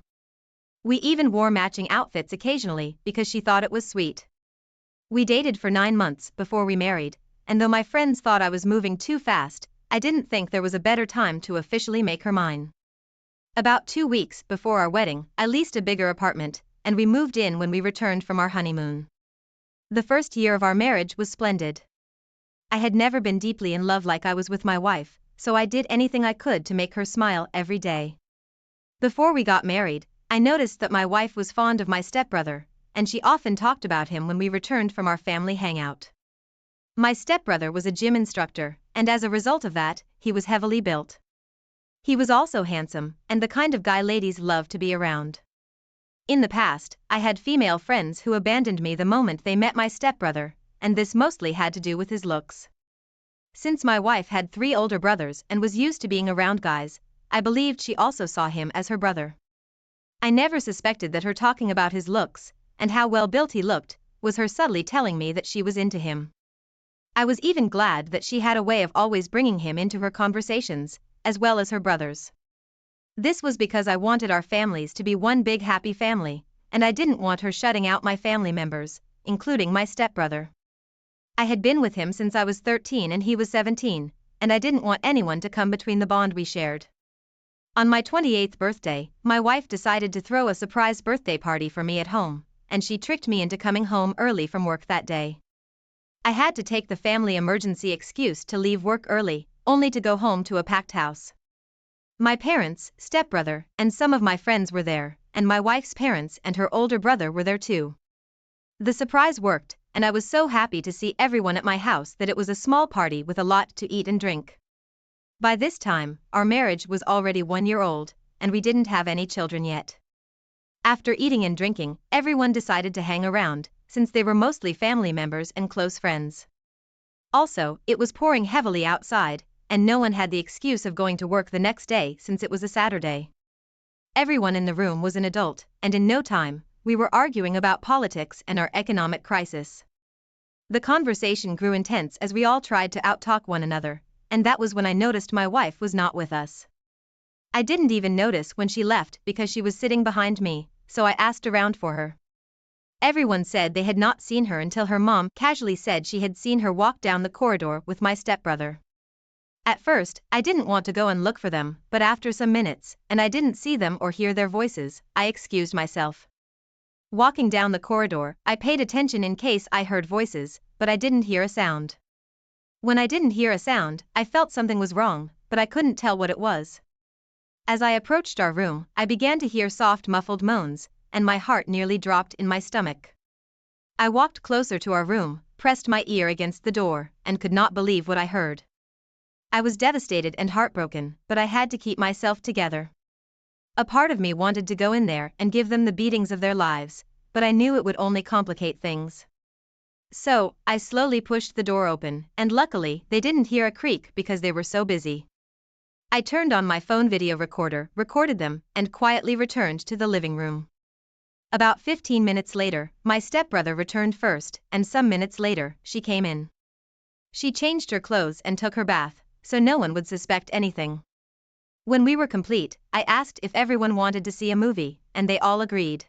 We even wore matching outfits occasionally because she thought it was sweet. We dated for 9 months before we married, and though my friends thought I was moving too fast, I didn't think there was a better time to officially make her mine. About 2 weeks before our wedding, I leased a bigger apartment, and we moved in when we returned from our honeymoon. The first year of our marriage was splendid. I had never been deeply in love like I was with my wife, so I did anything I could to make her smile every day. Before we got married, I noticed that my wife was fond of my stepbrother, and she often talked about him when we returned from our family hangout. My stepbrother was a gym instructor, and as a result of that, he was heavily built. He was also handsome, and the kind of guy ladies love to be around. In the past, I had female friends who abandoned me the moment they met my stepbrother, and this mostly had to do with his looks. Since my wife had 3 older brothers and was used to being around guys, I believed she also saw him as her brother. I never suspected that her talking about his looks, and how well built he looked, was her subtly telling me that she was into him. I was even glad that she had a way of always bringing him into her conversations, as well as her brothers. This was because I wanted our families to be one big happy family, and I didn't want her shutting out my family members, including my stepbrother. I had been with him since I was 13 and he was 17, and I didn't want anyone to come between the bond we shared. On my 28th birthday, my wife decided to throw a surprise birthday party for me at home, and she tricked me into coming home early from work that day. I had to take the family emergency excuse to leave work early, only to go home to a packed house. My parents, stepbrother, and some of my friends were there, and my wife's parents and her older brother were there too. The surprise worked, and I was so happy to see everyone at my house that it was a small party with a lot to eat and drink. By this time, our marriage was already 1 year old, and we didn't have any children yet. After eating and drinking, everyone decided to hang around, since they were mostly family members and close friends. Also, it was pouring heavily outside, and no one had the excuse of going to work the next day since it was a Saturday. Everyone in the room was an adult, and in no time, we were arguing about politics and our economic crisis. The conversation grew intense as we all tried to outtalk one another, and that was when I noticed my wife was not with us. I didn't even notice when she left because she was sitting behind me, so I asked around for her. Everyone said they had not seen her until her mom casually said she had seen her walk down the corridor with my stepbrother. At first, I didn't want to go and look for them, but after some minutes, and I didn't see them or hear their voices, I excused myself. Walking down the corridor, I paid attention in case I heard voices, but I didn't hear a sound. When I didn't hear a sound, I felt something was wrong, but I couldn't tell what it was. As I approached our room, I began to hear soft muffled moans, and my heart nearly dropped in my stomach. I walked closer to our room, pressed my ear against the door, and could not believe what I heard. I was devastated and heartbroken, but I had to keep myself together. A part of me wanted to go in there and give them the beatings of their lives, but I knew it would only complicate things. So, I slowly pushed the door open, and luckily, they didn't hear a creak because they were so busy. I turned on my phone video recorder, recorded them, and quietly returned to the living room. About 15 minutes later, my stepbrother returned first, and some minutes later, she came in. She changed her clothes and took her bath, so no one would suspect anything. When we were complete, I asked if everyone wanted to see a movie, and they all agreed.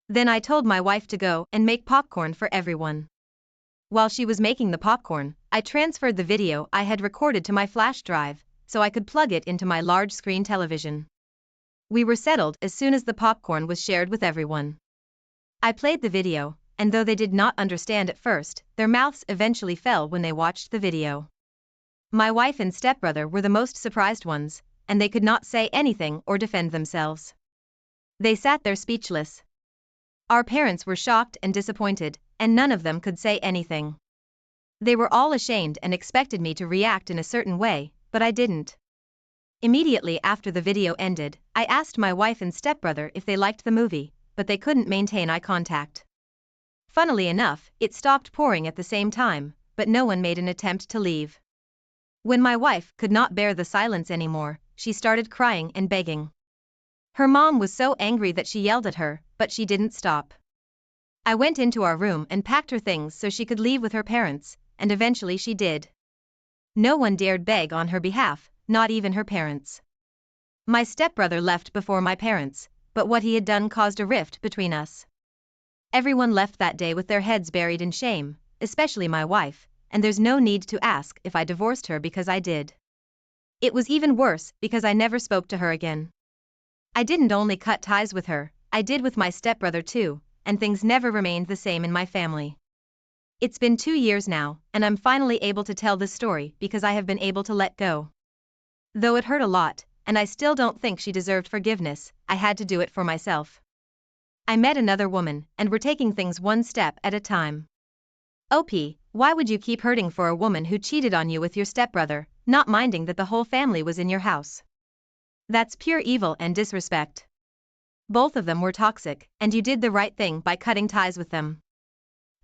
Then I told my wife to go and make popcorn for everyone. While she was making the popcorn, I transferred the video I had recorded to my flash drive, so I could plug it into my large-screen television. We were settled as soon as the popcorn was shared with everyone. I played the video, and though they did not understand at first, their mouths eventually fell when they watched the video. My wife and stepbrother were the most surprised ones, and they could not say anything or defend themselves. They sat there speechless. Our parents were shocked and disappointed, and none of them could say anything. They were all ashamed and expected me to react in a certain way, but I didn't. Immediately after the video ended, I asked my wife and stepbrother if they liked the movie, but they couldn't maintain eye contact. Funnily enough, it stopped pouring at the same time, but no one made an attempt to leave. When my wife could not bear the silence anymore, she started crying and begging. Her mom was so angry that she yelled at her, but she didn't stop. I went into our room and packed her things so she could leave with her parents, and eventually she did. No one dared beg on her behalf, not even her parents. My stepbrother left before my parents, but what he had done caused a rift between us. Everyone left that day with their heads buried in shame, especially my wife, and there's no need to ask if I divorced her because I did. It was even worse because I never spoke to her again. I didn't only cut ties with her, I did with my stepbrother too, and things never remained the same in my family. It's been 2 years now, and I'm finally able to tell this story because I have been able to let go. Though it hurt a lot, and I still don't think she deserved forgiveness, I had to do it for myself. I met another woman, and we're taking things one step at a time. OP, why would you keep hurting for a woman who cheated on you with your stepbrother, not minding that the whole family was in your house? That's pure evil and disrespect. Both of them were toxic, and you did the right thing by cutting ties with them.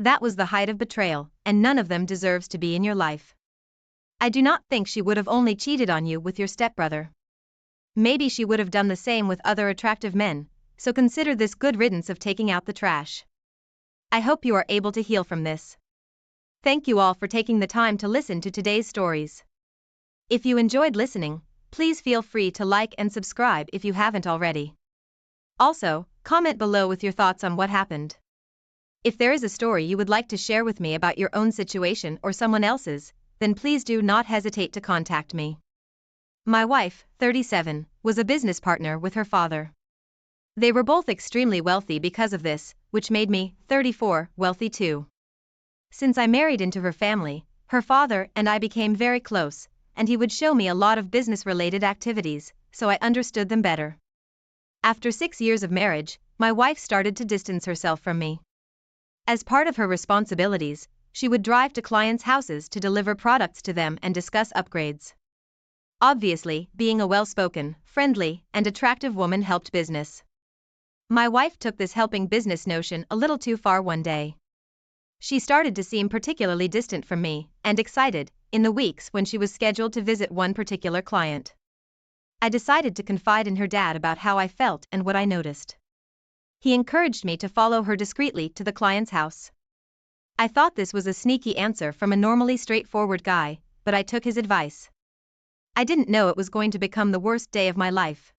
That was the height of betrayal, and none of them deserves to be in your life. I do not think she would have only cheated on you with your stepbrother. Maybe she would have done the same with other attractive men, so consider this good riddance of taking out the trash. I hope you are able to heal from this. Thank you all for taking the time to listen to today's stories. If you enjoyed listening, please feel free to like and subscribe if you haven't already. Also, comment below with your thoughts on what happened. If there is a story you would like to share with me about your own situation or someone else's, then please do not hesitate to contact me. My wife, 37, was a business partner with her father. They were both extremely wealthy because of this, which made me, 34, wealthy too. Since I married into her family, her father and I became very close, and he would show me a lot of business-related activities, so I understood them better. After 6 years of marriage, my wife started to distance herself from me. As part of her responsibilities, she would drive to clients' houses to deliver products to them and discuss upgrades. Obviously, being a well-spoken, friendly, and attractive woman helped business. My wife took this helping business notion a little too far one day. She started to seem particularly distant from me, and excited, in the weeks when she was scheduled to visit one particular client. I decided to confide in her dad about how I felt and what I noticed. He encouraged me to follow her discreetly to the client's house. I thought this was a sneaky answer from a normally straightforward guy, but I took his advice. I didn't know it was going to become the worst day of my life.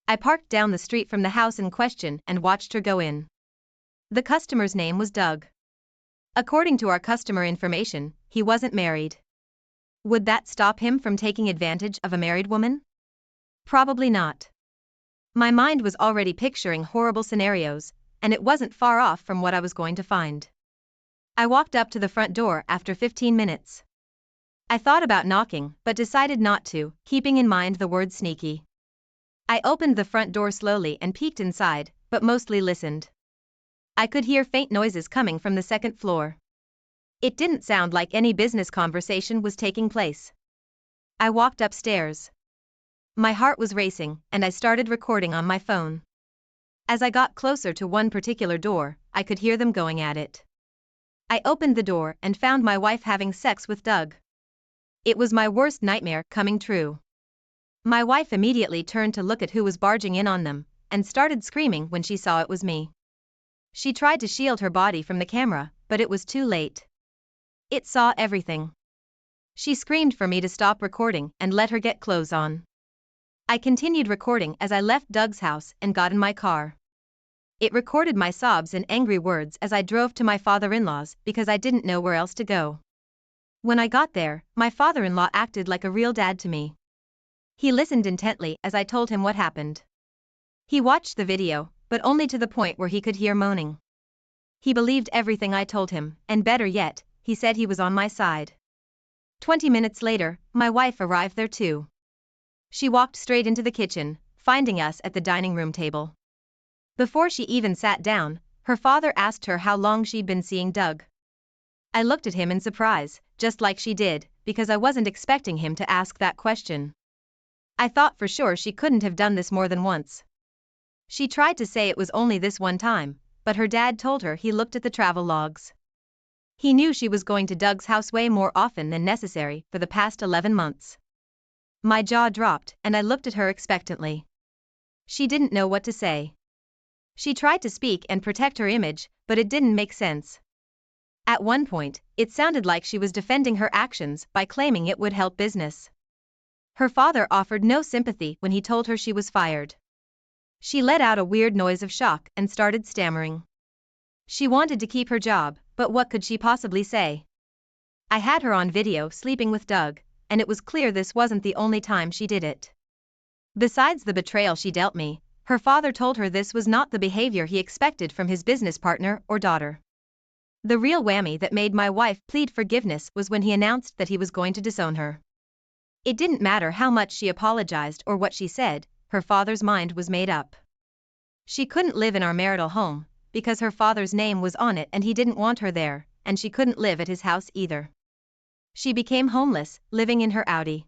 I parked down the street from the house in question and watched her go in. The customer's name was Doug. According to our customer information, he wasn't married. Would that stop him from taking advantage of a married woman? Probably not. My mind was already picturing horrible scenarios, and it wasn't far off from what I was going to find. I walked up to the front door after 15 minutes. I thought about knocking, but decided not to, keeping in mind the word sneaky. I opened the front door slowly and peeked inside, but mostly listened. I could hear faint noises coming from the second floor. It didn't sound like any business conversation was taking place. I walked upstairs. My heart was racing, and I started recording on my phone. As I got closer to one particular door, I could hear them going at it. I opened the door and found my wife having sex with Doug. It was my worst nightmare coming true. My wife immediately turned to look at who was barging in on them, and started screaming when she saw it was me. She tried to shield her body from the camera, but it was too late. It saw everything. She screamed for me to stop recording and let her get clothes on. I continued recording as I left Doug's house and got in my car. It recorded my sobs and angry words as I drove to my father-in-law's because I didn't know where else to go. When I got there, my father-in-law acted like a real dad to me. He listened intently as I told him what happened. He watched the video, but only to the point where he could hear moaning. He believed everything I told him, and better yet, he said he was on my side. 20 minutes later, my wife arrived there too. She walked straight into the kitchen, finding us at the dining room table. Before she even sat down, her father asked her how long she'd been seeing Doug. I looked at him in surprise, just like she did, because I wasn't expecting him to ask that question. I thought for sure she couldn't have done this more than once. She tried to say it was only this one time, but her dad told her he looked at the travel logs. He knew she was going to Doug's house way more often than necessary for the past 11 months. My jaw dropped, and I looked at her expectantly. She didn't know what to say. She tried to speak and protect her image, but it didn't make sense. At one point, it sounded like she was defending her actions by claiming it would help business. Her father offered no sympathy when he told her she was fired. She let out a weird noise of shock and started stammering. She wanted to keep her job, but what could she possibly say? I had her on video sleeping with Doug, and it was clear this wasn't the only time she did it. Besides the betrayal she dealt me, her father told her this was not the behavior he expected from his business partner or daughter. The real whammy that made my wife plead forgiveness was when he announced that he was going to disown her. It didn't matter how much she apologized or what she said, her father's mind was made up. She couldn't live in our marital home, because her father's name was on it and he didn't want her there, and she couldn't live at his house either. She became homeless, living in her Audi.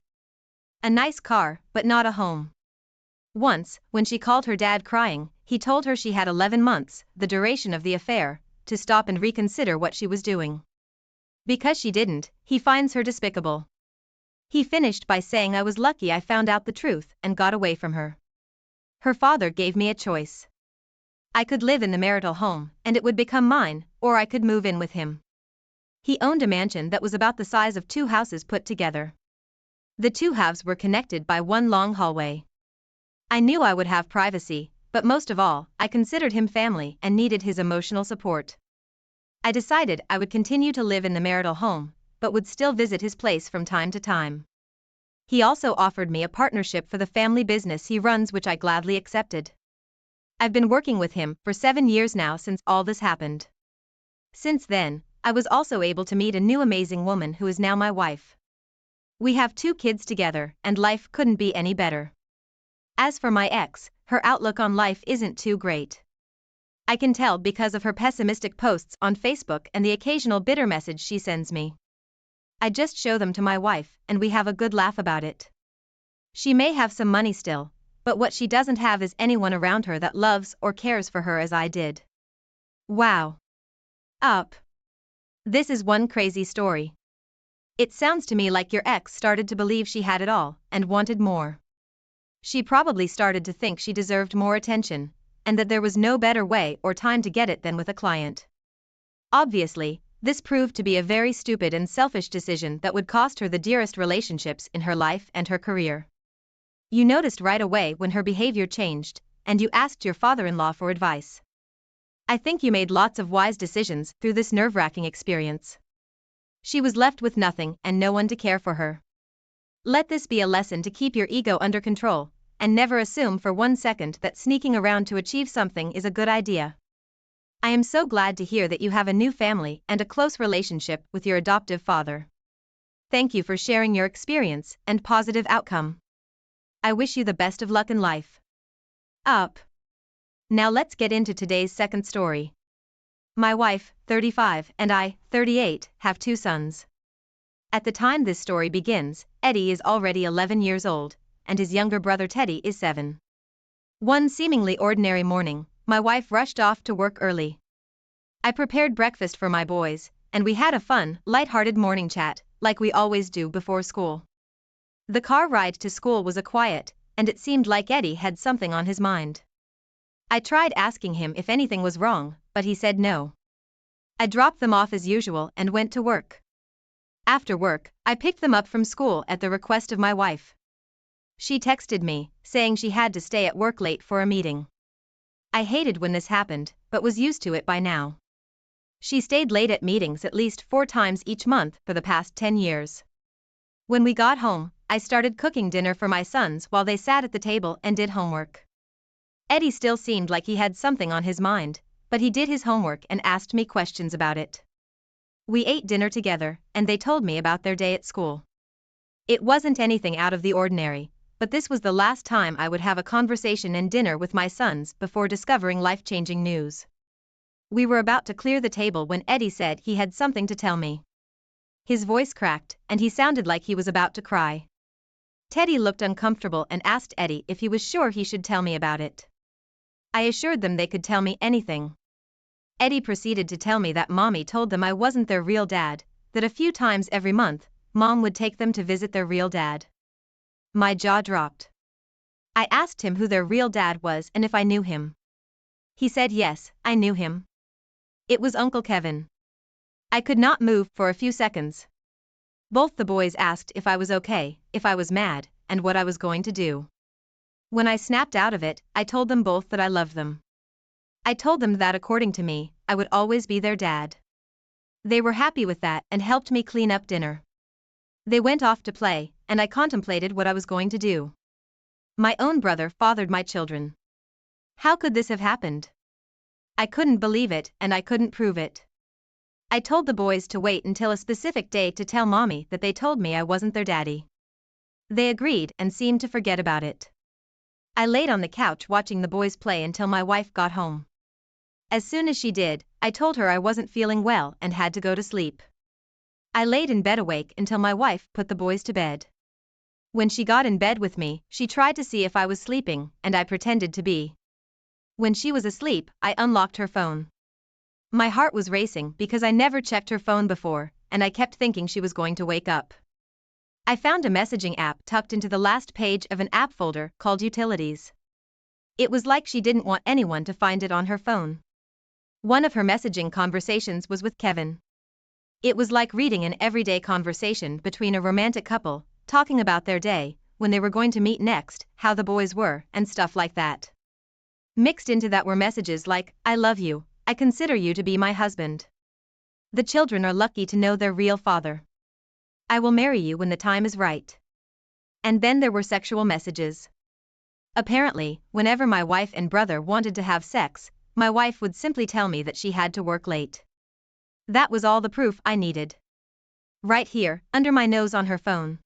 A nice car, but not a home. Once, when she called her dad crying, he told her she had 11 months, the duration of the affair, to stop and reconsider what she was doing. Because she didn't, he finds her despicable. He finished by saying I was lucky I found out the truth and got away from her. Her father gave me a choice. I could live in the marital home, and it would become mine, or I could move in with him. He owned a mansion that was about the size of 2 houses put together. The 2 halves were connected by one long hallway. I knew I would have privacy, but most of all, I considered him family and needed his emotional support. I decided I would continue to live in the marital home, but would still visit his place from time to time. He also offered me a partnership for the family business he runs, which I gladly accepted. I've been working with him for 7 years now since all this happened. Since then, I was also able to meet a new amazing woman who is now my wife. We have 2 kids together, and life couldn't be any better. As for my ex, her outlook on life isn't too great. I can tell because of her pessimistic posts on Facebook and the occasional bitter message she sends me. I just show them to my wife, and we have a good laugh about it. She may have some money still, but what she doesn't have is anyone around her that loves or cares for her as I did. Wow. Up. This is one crazy story. It sounds to me like your ex started to believe she had it all and wanted more. She probably started to think she deserved more attention, and that there was no better way or time to get it than with a client. Obviously, this proved to be a very stupid and selfish decision that would cost her the dearest relationships in her life and her career. You noticed right away when her behavior changed, and you asked your father-in-law for advice. I think you made lots of wise decisions through this nerve-wracking experience. She was left with nothing and no one to care for her. Let this be a lesson to keep your ego under control, and never assume for 1 second that sneaking around to achieve something is a good idea. I am so glad to hear that you have a new family and a close relationship with your adoptive father. Thank you for sharing your experience and positive outcome. I wish you the best of luck in life. Up. Now let's get into today's second story. My wife, 35, and I, 38, have 2 sons. At the time this story begins, Eddie is already 11 years old, and his younger brother Teddy is 7. One seemingly ordinary morning, my wife rushed off to work early. I prepared breakfast for my boys, and we had a fun, light-hearted morning chat, like we always do before school. The car ride to school was a quiet, and it seemed like Eddie had something on his mind. I tried asking him if anything was wrong, but he said no. I dropped them off as usual and went to work. After work, I picked them up from school at the request of my wife. She texted me, saying she had to stay at work late for a meeting. I hated when this happened, but was used to it by now. She stayed late at meetings at least 4 times each month for the past 10 years. When we got home, I started cooking dinner for my sons while they sat at the table and did homework. Eddie still seemed like he had something on his mind, but he did his homework and asked me questions about it. We ate dinner together, and they told me about their day at school. It wasn't anything out of the ordinary, but this was the last time I would have a conversation and dinner with my sons before discovering life-changing news. We were about to clear the table when Eddie said he had something to tell me. His voice cracked, and he sounded like he was about to cry. Teddy looked uncomfortable and asked Eddie if he was sure he should tell me about it. I assured them they could tell me anything. Eddie proceeded to tell me that Mommy told them I wasn't their real dad, that a few times every month, Mom would take them to visit their real dad. My jaw dropped. I asked him who their real dad was and if I knew him. He said yes, I knew him. It was Uncle Kevin. I could not move for a few seconds. Both the boys asked if I was okay, if I was mad, and what I was going to do. When I snapped out of it, I told them both that I loved them. I told them that according to me, I would always be their dad. They were happy with that and helped me clean up dinner. They went off to play, and I contemplated what I was going to do. My own brother fathered my children. How could this have happened? I couldn't believe it and I couldn't prove it. I told the boys to wait until a specific day to tell mommy that they told me I wasn't their daddy. They agreed and seemed to forget about it. I laid on the couch watching the boys play until my wife got home. As soon as she did, I told her I wasn't feeling well and had to go to sleep. I laid in bed awake until my wife put the boys to bed. When she got in bed with me, she tried to see if I was sleeping, and I pretended to be. When she was asleep, I unlocked her phone. My heart was racing because I never checked her phone before, and I kept thinking she was going to wake up. I found a messaging app tucked into the last page of an app folder called Utilities. It was like she didn't want anyone to find it on her phone. One of her messaging conversations was with Kevin. It was like reading an everyday conversation between a romantic couple, talking about their day, when they were going to meet next, how the boys were, and stuff like that. Mixed into that were messages like, I love you, I consider you to be my husband. The children are lucky to know their real father. I will marry you when the time is right. And then there were sexual messages. Apparently, whenever my wife and brother wanted to have sex, my wife would simply tell me that she had to work late. That was all the proof I needed. Right here, under my nose on her phone.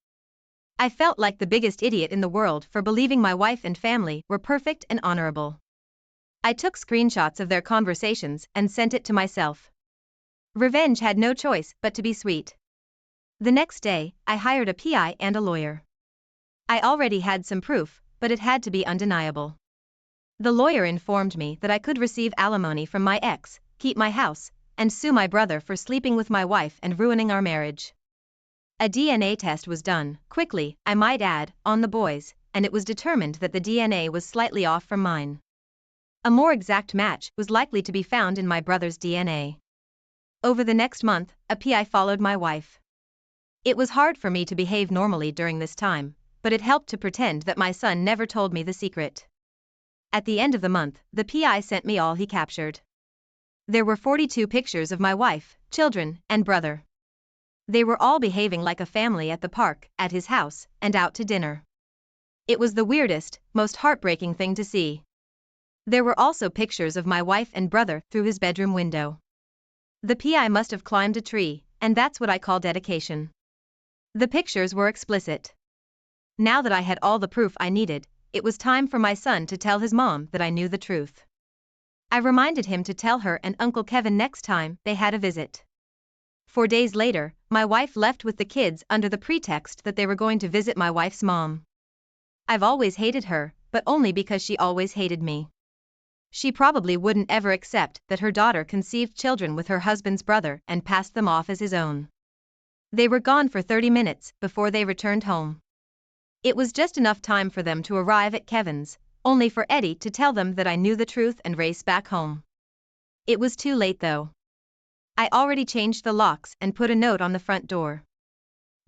I felt like the biggest idiot in the world for believing my wife and family were perfect and honorable. I took screenshots of their conversations and sent it to myself. Revenge had no choice but to be sweet. The next day, I hired a PI and a lawyer. I already had some proof, but it had to be undeniable. The lawyer informed me that I could receive alimony from my ex, keep my house, and sue my brother for sleeping with my wife and ruining our marriage. A DNA test was done, quickly, I might add, on the boys, and it was determined that the DNA was slightly off from mine. A more exact match was likely to be found in my brother's DNA. Over the next month, a PI followed my wife. It was hard for me to behave normally during this time, but it helped to pretend that my son never told me the secret. At the end of the month, the PI sent me all he captured. There were 42 pictures of my wife, children, and brother. They were all behaving like a family at the park, at his house, and out to dinner. It was the weirdest, most heartbreaking thing to see. There were also pictures of my wife and brother through his bedroom window. The PI must have climbed a tree, and that's what I call dedication. The pictures were explicit. Now that I had all the proof I needed, it was time for my son to tell his mom that I knew the truth. I reminded him to tell her and Uncle Kevin next time they had a visit. 4 days later, my wife left with the kids under the pretext that they were going to visit my wife's mom. I've always hated her, but only because she always hated me. She probably wouldn't ever accept that her daughter conceived children with her husband's brother and passed them off as his own. They were gone for 30 minutes before they returned home. It was just enough time for them to arrive at Kevin's, only for Eddie to tell them that I knew the truth and race back home. It was too late though. I already changed the locks and put a note on the front door.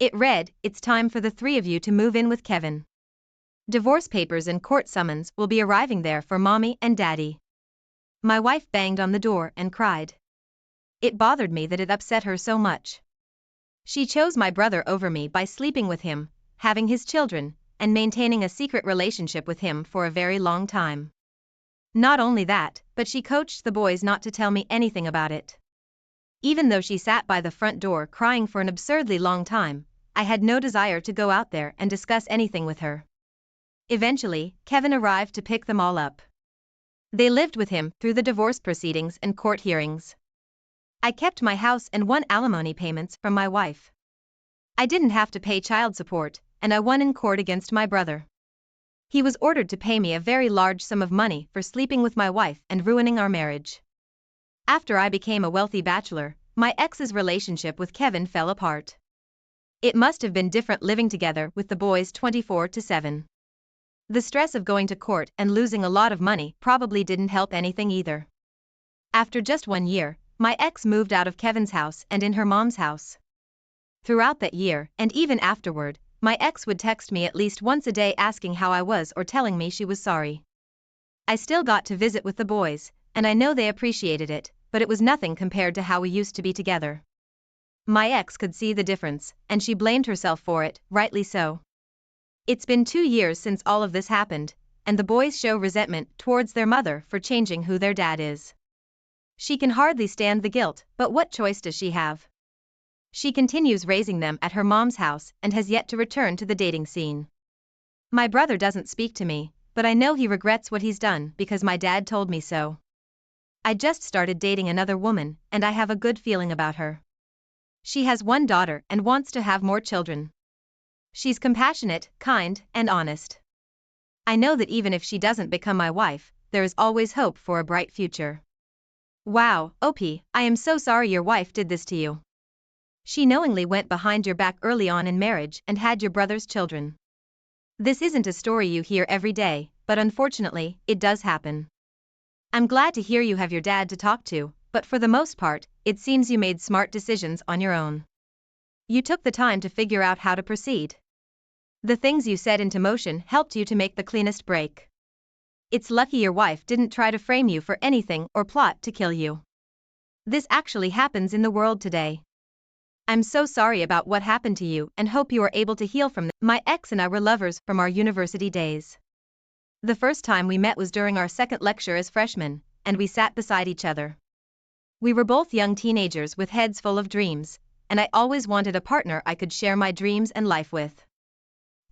It read, "It's time for the 3 of you to move in with Kevin. Divorce papers and court summons will be arriving there for mommy and daddy." My wife banged on the door and cried. It bothered me that it upset her so much. She chose my brother over me by sleeping with him, having his children, and maintaining a secret relationship with him for a very long time. Not only that, but she coached the boys not to tell me anything about it. Even though she sat by the front door crying for an absurdly long time, I had no desire to go out there and discuss anything with her. Eventually, Kevin arrived to pick them all up. They lived with him through the divorce proceedings and court hearings. I kept my house and won alimony payments from my wife. I didn't have to pay child support, and I won in court against my brother. He was ordered to pay me a very large sum of money for sleeping with my wife and ruining our marriage. After I became a wealthy bachelor, my ex's relationship with Kevin fell apart. It must have been different living together with the boys 24/7. The stress of going to court and losing a lot of money probably didn't help anything either. After just 1 year, my ex moved out of Kevin's house and in her mom's house. Throughout that year, and even afterward, my ex would text me at least once a day asking how I was or telling me she was sorry. I still got to visit with the boys, and I know they appreciated it, but it was nothing compared to how we used to be together. My ex could see the difference, and she blamed herself for it, rightly so. It's been 2 years since all of this happened, and the boys show resentment towards their mother for changing who their dad is. She can hardly stand the guilt, but what choice does she have? She continues raising them at her mom's house and has yet to return to the dating scene. My brother doesn't speak to me, but I know he regrets what he's done because my dad told me so. I just started dating another woman, and I have a good feeling about her. She has one daughter and wants to have more children. She's compassionate, kind, and honest. I know that even if she doesn't become my wife, there is always hope for a bright future. Wow, OP, I am so sorry your wife did this to you. She knowingly went behind your back early on in marriage and had your brother's children. This isn't a story you hear every day, but unfortunately, it does happen. I'm glad to hear you have your dad to talk to, but for the most part, it seems you made smart decisions on your own. You took the time to figure out how to proceed. The things you set into motion helped you to make the cleanest break. It's lucky your wife didn't try to frame you for anything or plot to kill you. This actually happens in the world today. I'm so sorry about what happened to you and hope you are able to heal from this. My ex and I were lovers from our university days. The first time we met was during our second lecture as freshmen, and we sat beside each other. We were both young teenagers with heads full of dreams, and I always wanted a partner I could share my dreams and life with.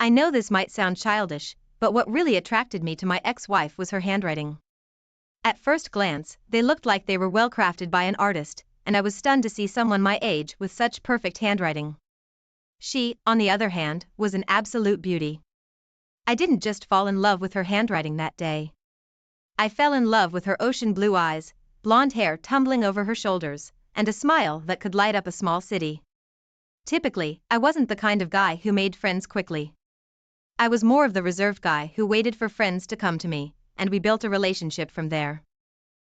I know this might sound childish, but what really attracted me to my ex-wife was her handwriting. At first glance, they looked like they were well crafted by an artist, and I was stunned to see someone my age with such perfect handwriting. She, on the other hand, was an absolute beauty. I didn't just fall in love with her handwriting that day. I fell in love with her ocean blue eyes, blonde hair tumbling over her shoulders, and a smile that could light up a small city. Typically, I wasn't the kind of guy who made friends quickly. I was more of the reserved guy who waited for friends to come to me, and we built a relationship from there.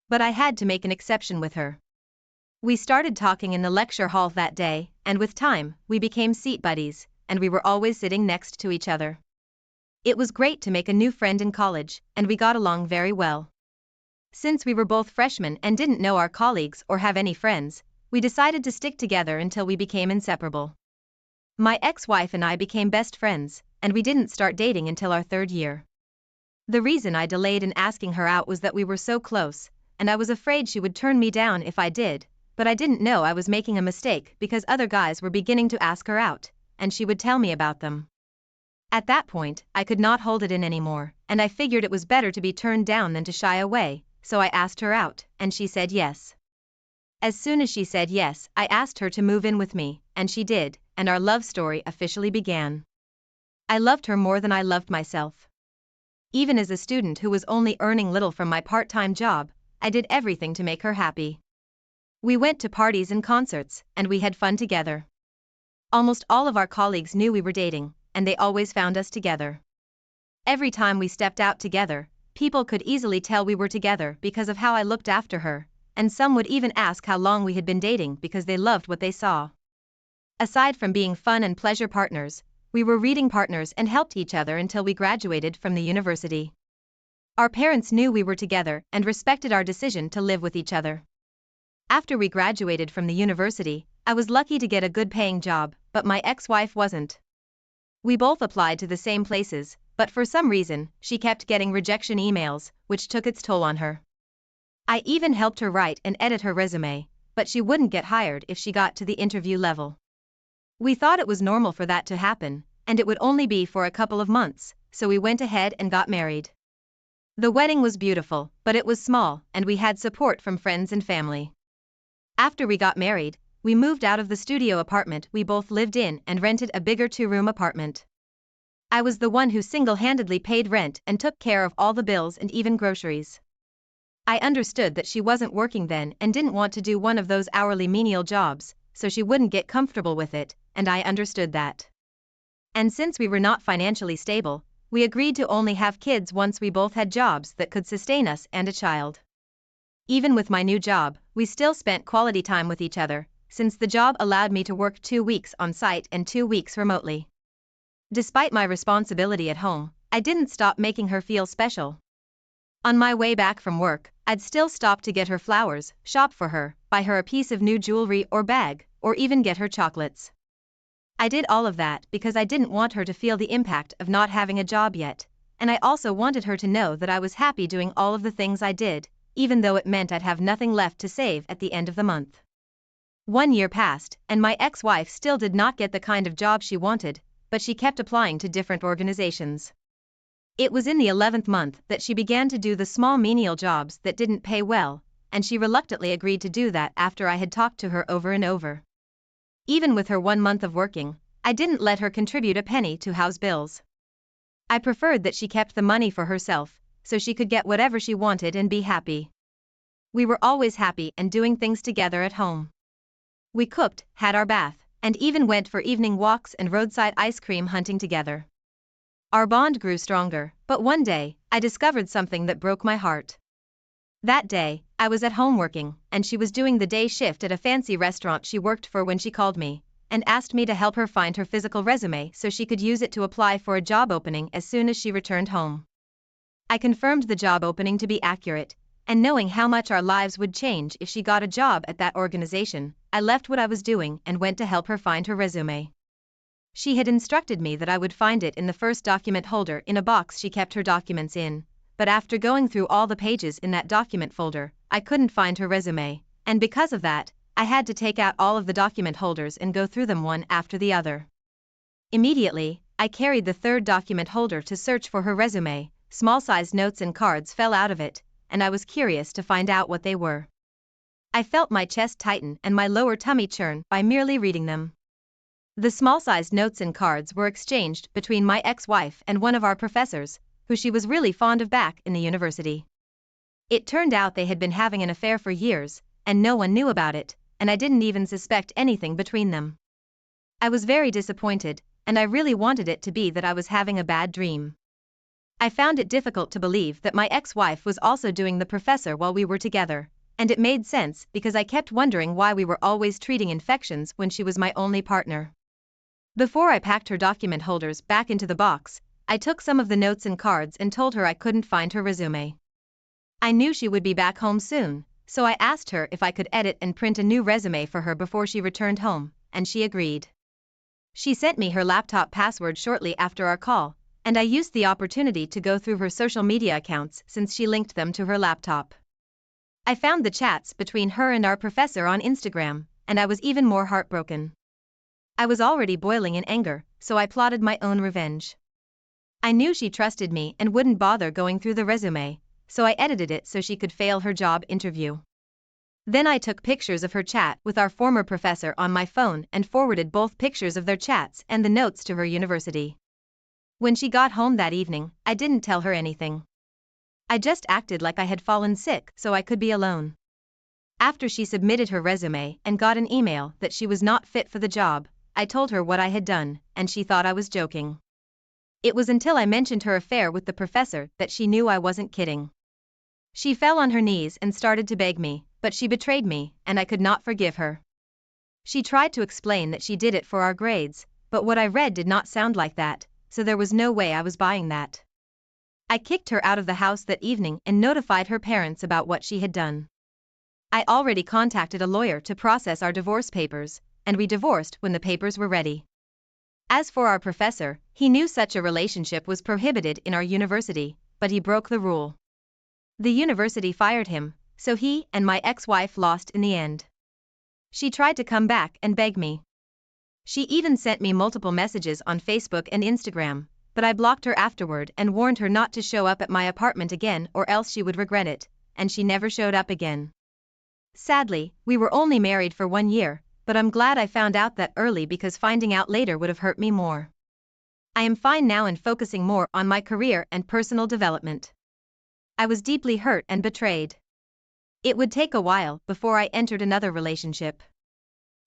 But I had to make an exception with her. We started talking in the lecture hall that day, and with time, we became seat buddies, and we were always sitting next to each other. It was great to make a new friend in college, and we got along very well. Since we were both freshmen and didn't know our colleagues or have any friends, we decided to stick together until we became inseparable. My ex-wife and I became best friends, and we didn't start dating until our third year. The reason I delayed in asking her out was that we were so close, and I was afraid she would turn me down if I did, but I didn't know I was making a mistake because other guys were beginning to ask her out, and she would tell me about them. At that point, I could not hold it in anymore, and I figured it was better to be turned down than to shy away, so I asked her out, and she said yes. As soon as she said yes, I asked her to move in with me, and she did, and our love story officially began. I loved her more than I loved myself. Even as a student who was only earning little from my part-time job, I did everything to make her happy. We went to parties and concerts, and we had fun together. Almost all of our colleagues knew we were dating, and they always found us together. Every time we stepped out together, people could easily tell we were together because of how I looked after her, and some would even ask how long we had been dating because they loved what they saw. Aside from being fun and pleasure partners, we were reading partners and helped each other until we graduated from the university. Our parents knew we were together and respected our decision to live with each other. After we graduated from the university, I was lucky to get a good-paying job, but my ex-wife wasn't. We both applied to the same places, but for some reason, she kept getting rejection emails, which took its toll on her. I even helped her write and edit her resume, but she wouldn't get hired if she got to the interview level. We thought it was normal for that to happen, and it would only be for a couple of months, so we went ahead and got married. The wedding was beautiful, but it was small, and we had support from friends and family. After we got married, we moved out of the studio apartment we both lived in and rented a bigger 2-room apartment. I was the one who single-handedly paid rent and took care of all the bills and even groceries. I understood that she wasn't working then and didn't want to do one of those hourly menial jobs, so she wouldn't get comfortable with it, and I understood that. And since we were not financially stable, we agreed to only have kids once we both had jobs that could sustain us and a child. Even with my new job, we still spent quality time with each other, since the job allowed me to work 2 weeks on site and 2 weeks remotely. Despite my responsibility at home, I didn't stop making her feel special. On my way back from work, I'd still stop to get her flowers, shop for her, buy her a piece of new jewelry or bag, or even get her chocolates. I did all of that because I didn't want her to feel the impact of not having a job yet, and I also wanted her to know that I was happy doing all of the things I did, even though it meant I'd have nothing left to save at the end of the month. 1 year passed, and my ex-wife still did not get the kind of job she wanted, but she kept applying to different organizations. It was in the 11th month that she began to do the small menial jobs that didn't pay well, and she reluctantly agreed to do that after I had talked to her over and over. Even with her 1 month of working, I didn't let her contribute a penny to house bills. I preferred that she kept the money for herself, so she could get whatever she wanted and be happy. We were always happy and doing things together at home. We cooked, had our bath, and even went for evening walks and roadside ice cream hunting together. Our bond grew stronger, but one day, I discovered something that broke my heart. That day, I was at home working, and she was doing the day shift at a fancy restaurant she worked for when she called me, and asked me to help her find her physical resume so she could use it to apply for a job opening as soon as she returned home. I confirmed the job opening to be accurate, and knowing how much our lives would change if she got a job at that organization, I left what I was doing and went to help her find her resume. She had instructed me that I would find it in the first document holder in a box she kept her documents in, but after going through all the pages in that document folder, I couldn't find her resume, and because of that, I had to take out all of the document holders and go through them one after the other. Immediately, I carried the third document holder to search for her resume. Small-sized notes and cards fell out of it, and I was curious to find out what they were. I felt my chest tighten and my lower tummy churn by merely reading them. The small-sized notes and cards were exchanged between my ex-wife and one of our professors, who she was really fond of back in the university. It turned out they had been having an affair for years, and no one knew about it, and I didn't even suspect anything between them. I was very disappointed, and I really wanted it to be that I was having a bad dream. I found it difficult to believe that my ex-wife was also doing the professor while we were together, and it made sense because I kept wondering why we were always treating infections when she was my only partner. Before I packed her document holders back into the box, I took some of the notes and cards and told her I couldn't find her resume. I knew she would be back home soon, so I asked her if I could edit and print a new resume for her before she returned home, and she agreed. She sent me her laptop password shortly after our call, and I used the opportunity to go through her social media accounts since she linked them to her laptop. I found the chats between her and our professor on Instagram, and I was even more heartbroken. I was already boiling in anger, so I plotted my own revenge. I knew she trusted me and wouldn't bother going through the resume, so I edited it so she could fail her job interview. Then I took pictures of her chat with our former professor on my phone and forwarded both pictures of their chats and the notes to her university. When she got home that evening, I didn't tell her anything. I just acted like I had fallen sick so I could be alone. After she submitted her resume and got an email that she was not fit for the job, I told her what I had done, and she thought I was joking. It was until I mentioned her affair with the professor that she knew I wasn't kidding. She fell on her knees and started to beg me, but she betrayed me, and I could not forgive her. She tried to explain that she did it for our grades, but what I read did not sound like that, so there was no way I was buying that. I kicked her out of the house that evening and notified her parents about what she had done. I already contacted a lawyer to process our divorce papers, and we divorced when the papers were ready. As for our professor, he knew such a relationship was prohibited in our university, but he broke the rule. The university fired him, so he and my ex-wife lost in the end. She tried to come back and beg me. She even sent me multiple messages on Facebook and Instagram, but I blocked her afterward and warned her not to show up at my apartment again or else she would regret it, and she never showed up again. Sadly, we were only married for 1 year, but I'm glad I found out that early because finding out later would have hurt me more. I am fine now and focusing more on my career and personal development. I was deeply hurt and betrayed. It would take a while before I entered another relationship.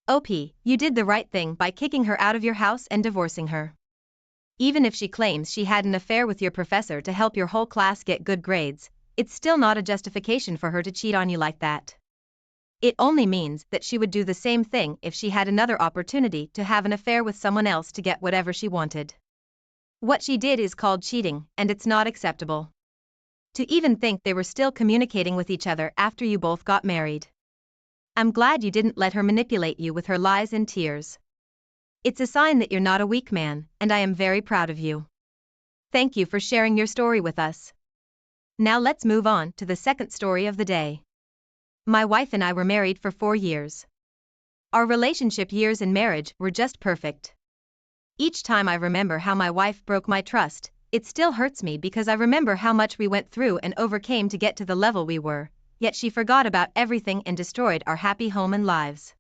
OP, you did the right thing by kicking her out of your house and divorcing her. Even if she claims she had an affair with your professor to help your whole class get good grades, it's still not a justification for her to cheat on you like that. It only means that she would do the same thing if she had another opportunity to have an affair with someone else to get whatever she wanted. What she did is called cheating, and it's not acceptable. To even think they were still communicating with each other after you both got married. I'm glad you didn't let her manipulate you with her lies and tears. It's a sign that you're not a weak man, and I am very proud of you. Thank you for sharing your story with us. Now let's move on to the second story of the day. My wife and I were married for 4 years. Our relationship years in marriage were just perfect. Each time I remember how my wife broke my trust, it still hurts me because I remember how much we went through and overcame to get to the level we were, yet she forgot about everything and destroyed our happy home and lives.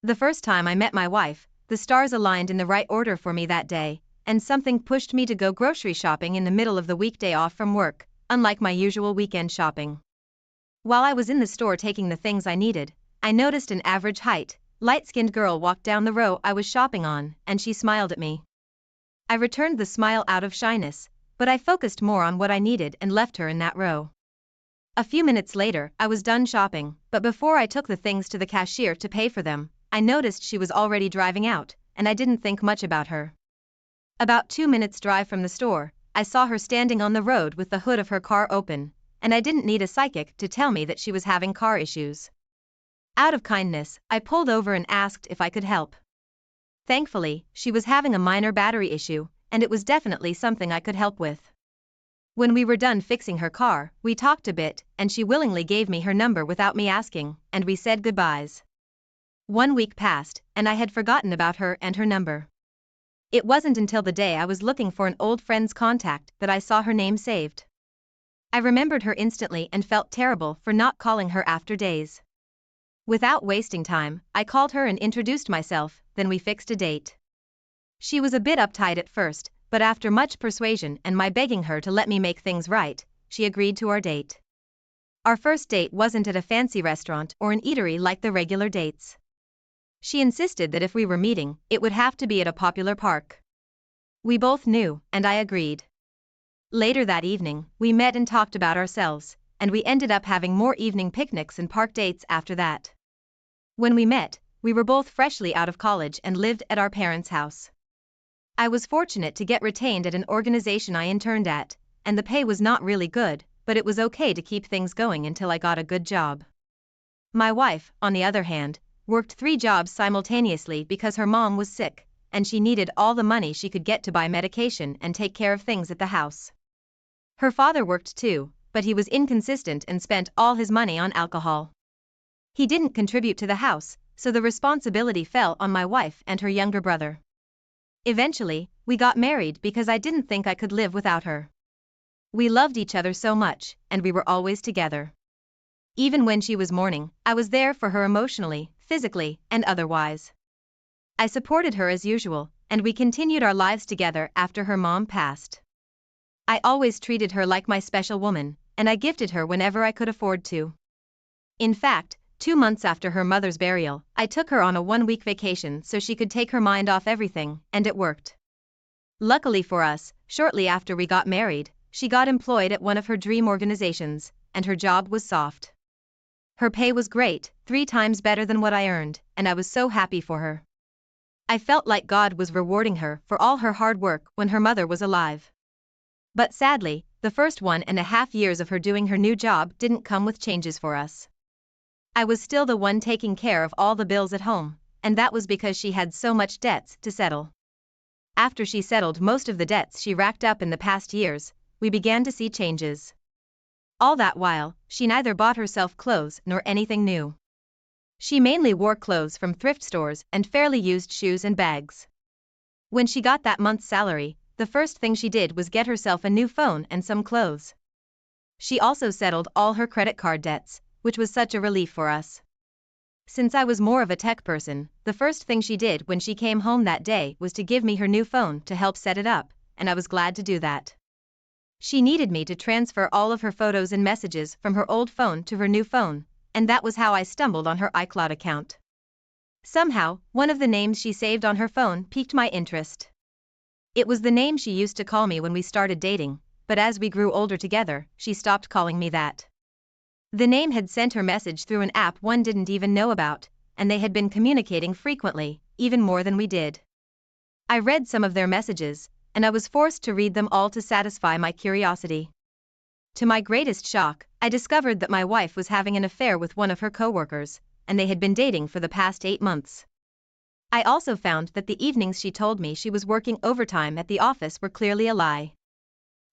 The first time I met my wife, the stars aligned in the right order for me that day, and something pushed me to go grocery shopping in the middle of the weekday off from work, unlike my usual weekend shopping. While I was in the store taking the things I needed, I noticed an average height, light-skinned girl walked down the row I was shopping on, and she smiled at me. I returned the smile out of shyness, but I focused more on what I needed and left her in that row. A few minutes later, I was done shopping, but before I took the things to the cashier to pay for them, I noticed she was already driving out, and I didn't think much about her. About 2 minutes' drive from the store, I saw her standing on the road with the hood of her car open, and I didn't need a psychic to tell me that she was having car issues. Out of kindness, I pulled over and asked if I could help. Thankfully, she was having a minor battery issue, and it was definitely something I could help with. When we were done fixing her car, we talked a bit, and she willingly gave me her number without me asking, and we said goodbyes. 1 week passed, and I had forgotten about her and her number. It wasn't until the day I was looking for an old friend's contact that I saw her name saved. I remembered her instantly and felt terrible for not calling her after days. Without wasting time, I called her and introduced myself, then we fixed a date. She was a bit uptight at first, but after much persuasion and my begging her to let me make things right, she agreed to our date. Our first date wasn't at a fancy restaurant or an eatery like the regular dates. She insisted that if we were meeting, it would have to be at a popular park. We both knew, and I agreed. Later that evening, we met and talked about ourselves, and we ended up having more evening picnics and park dates after that. When we met, we were both freshly out of college and lived at our parents' house. I was fortunate to get retained at an organization I interned at, and the pay was not really good, but it was okay to keep things going until I got a good job. My wife, on the other hand, worked 3 jobs simultaneously because her mom was sick, and she needed all the money she could get to buy medication and take care of things at the house. Her father worked too, but he was inconsistent and spent all his money on alcohol. He didn't contribute to the house, so the responsibility fell on my wife and her younger brother. Eventually, we got married because I didn't think I could live without her. We loved each other so much, and we were always together. Even when she was mourning, I was there for her emotionally, physically, and otherwise. I supported her as usual, and we continued our lives together after her mom passed. I always treated her like my special woman, and I gifted her whenever I could afford to. In fact, 2 months after her mother's burial, I took her on a 1-week vacation so she could take her mind off everything, and it worked. Luckily for us, shortly after we got married, she got employed at one of her dream organizations, and her job was soft. Her pay was great, 3 times better than what I earned, and I was so happy for her. I felt like God was rewarding her for all her hard work when her mother was alive. But sadly, the first 1.5 years of her doing her new job didn't come with changes for us. I was still the one taking care of all the bills at home, and that was because she had so much debts to settle. After she settled most of the debts she racked up in the past years, we began to see changes. All that while, she neither bought herself clothes nor anything new. She mainly wore clothes from thrift stores and fairly used shoes and bags. When she got that month's salary, the first thing she did was get herself a new phone and some clothes. She also settled all her credit card debts, which was such a relief for us. Since I was more of a tech person, the first thing she did when she came home that day was to give me her new phone to help set it up, and I was glad to do that. She needed me to transfer all of her photos and messages from her old phone to her new phone, and that was how I stumbled on her iCloud account. Somehow, one of the names she saved on her phone piqued my interest. It was the name she used to call me when we started dating, but as we grew older together, she stopped calling me that. The name had sent her message through an app one didn't even know about, and they had been communicating frequently, even more than we did. I read some of their messages, and I was forced to read them all to satisfy my curiosity. To my greatest shock, I discovered that my wife was having an affair with one of her coworkers, and they had been dating for the past 8 months. I also found that the evenings she told me she was working overtime at the office were clearly a lie.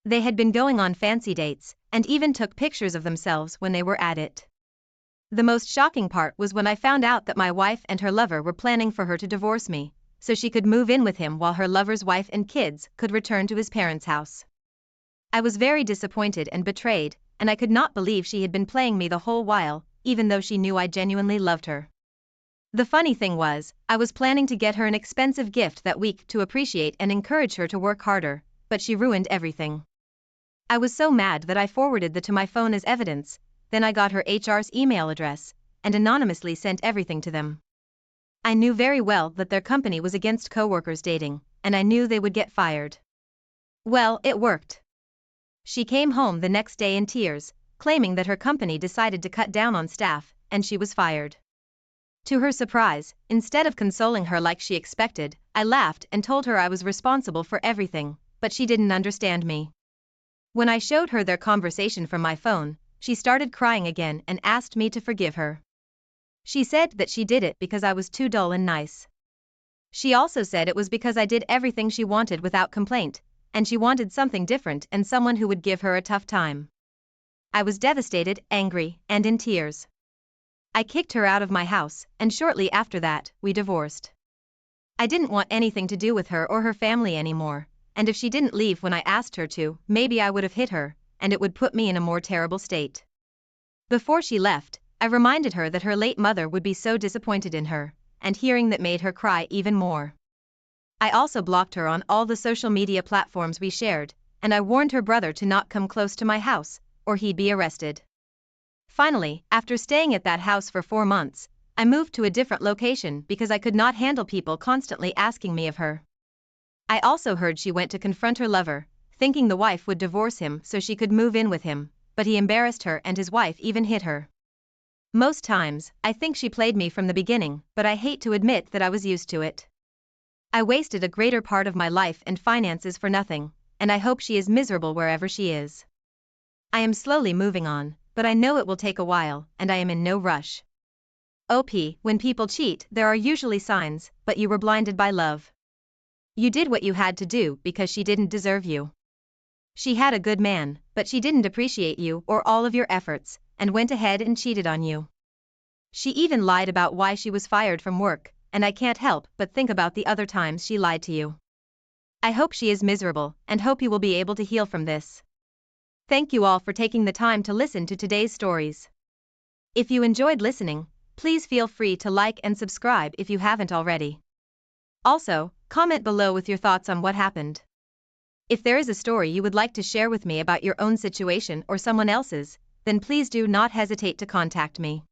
They had been going on fancy dates, and even took pictures of themselves when they were at it. The most shocking part was when I found out that my wife and her lover were planning for her to divorce me, so she could move in with him while her lover's wife and kids could return to his parents' house. I was very disappointed and betrayed, and I could not believe she had been playing me the whole while, even though she knew I genuinely loved her. The funny thing was, I was planning to get her an expensive gift that week to appreciate and encourage her to work harder, but she ruined everything. I was so mad that I forwarded the to my phone as evidence, then I got her HR's email address, and anonymously sent everything to them. I knew very well that their company was against coworkers dating, and I knew they would get fired. Well, it worked. She came home the next day in tears, claiming that her company decided to cut down on staff, and she was fired. To her surprise, instead of consoling her like she expected, I laughed and told her I was responsible for everything, but she didn't understand me. When I showed her their conversation from my phone, she started crying again and asked me to forgive her. She said that she did it because I was too dull and nice. She also said it was because I did everything she wanted without complaint, and she wanted something different and someone who would give her a tough time. I was devastated, angry, and in tears. I kicked her out of my house, and shortly after that, we divorced. I didn't want anything to do with her or her family anymore, and if she didn't leave when I asked her to, maybe I would have hit her, and it would put me in a more terrible state. Before she left, I reminded her that her late mother would be so disappointed in her, and hearing that made her cry even more. I also blocked her on all the social media platforms we shared, and I warned her brother to not come close to my house, or he'd be arrested. Finally, after staying at that house for 4 months, I moved to a different location because I could not handle people constantly asking me of her. I also heard she went to confront her lover, thinking the wife would divorce him so she could move in with him, but he embarrassed her and his wife even hit her. Most times, I think she played me from the beginning, but I hate to admit that I was used to it. I wasted a greater part of my life and finances for nothing, and I hope she is miserable wherever she is. I am slowly moving on, but I know it will take a while, and I am in no rush. When people cheat, there are usually signs, but you were blinded by love. You did what you had to do because she didn't deserve you. She had a good man, but she didn't appreciate you or all of your efforts, and went ahead and cheated on you. She even lied about why she was fired from work, and I can't help but think about the other times she lied to you. I hope she is miserable, and hope you will be able to heal from this. Thank you all for taking the time to listen to today's stories. If you enjoyed listening, please feel free to like and subscribe if you haven't already. Also, comment below with your thoughts on what happened. If there is a story you would like to share with me about your own situation or someone else's, then please do not hesitate to contact me.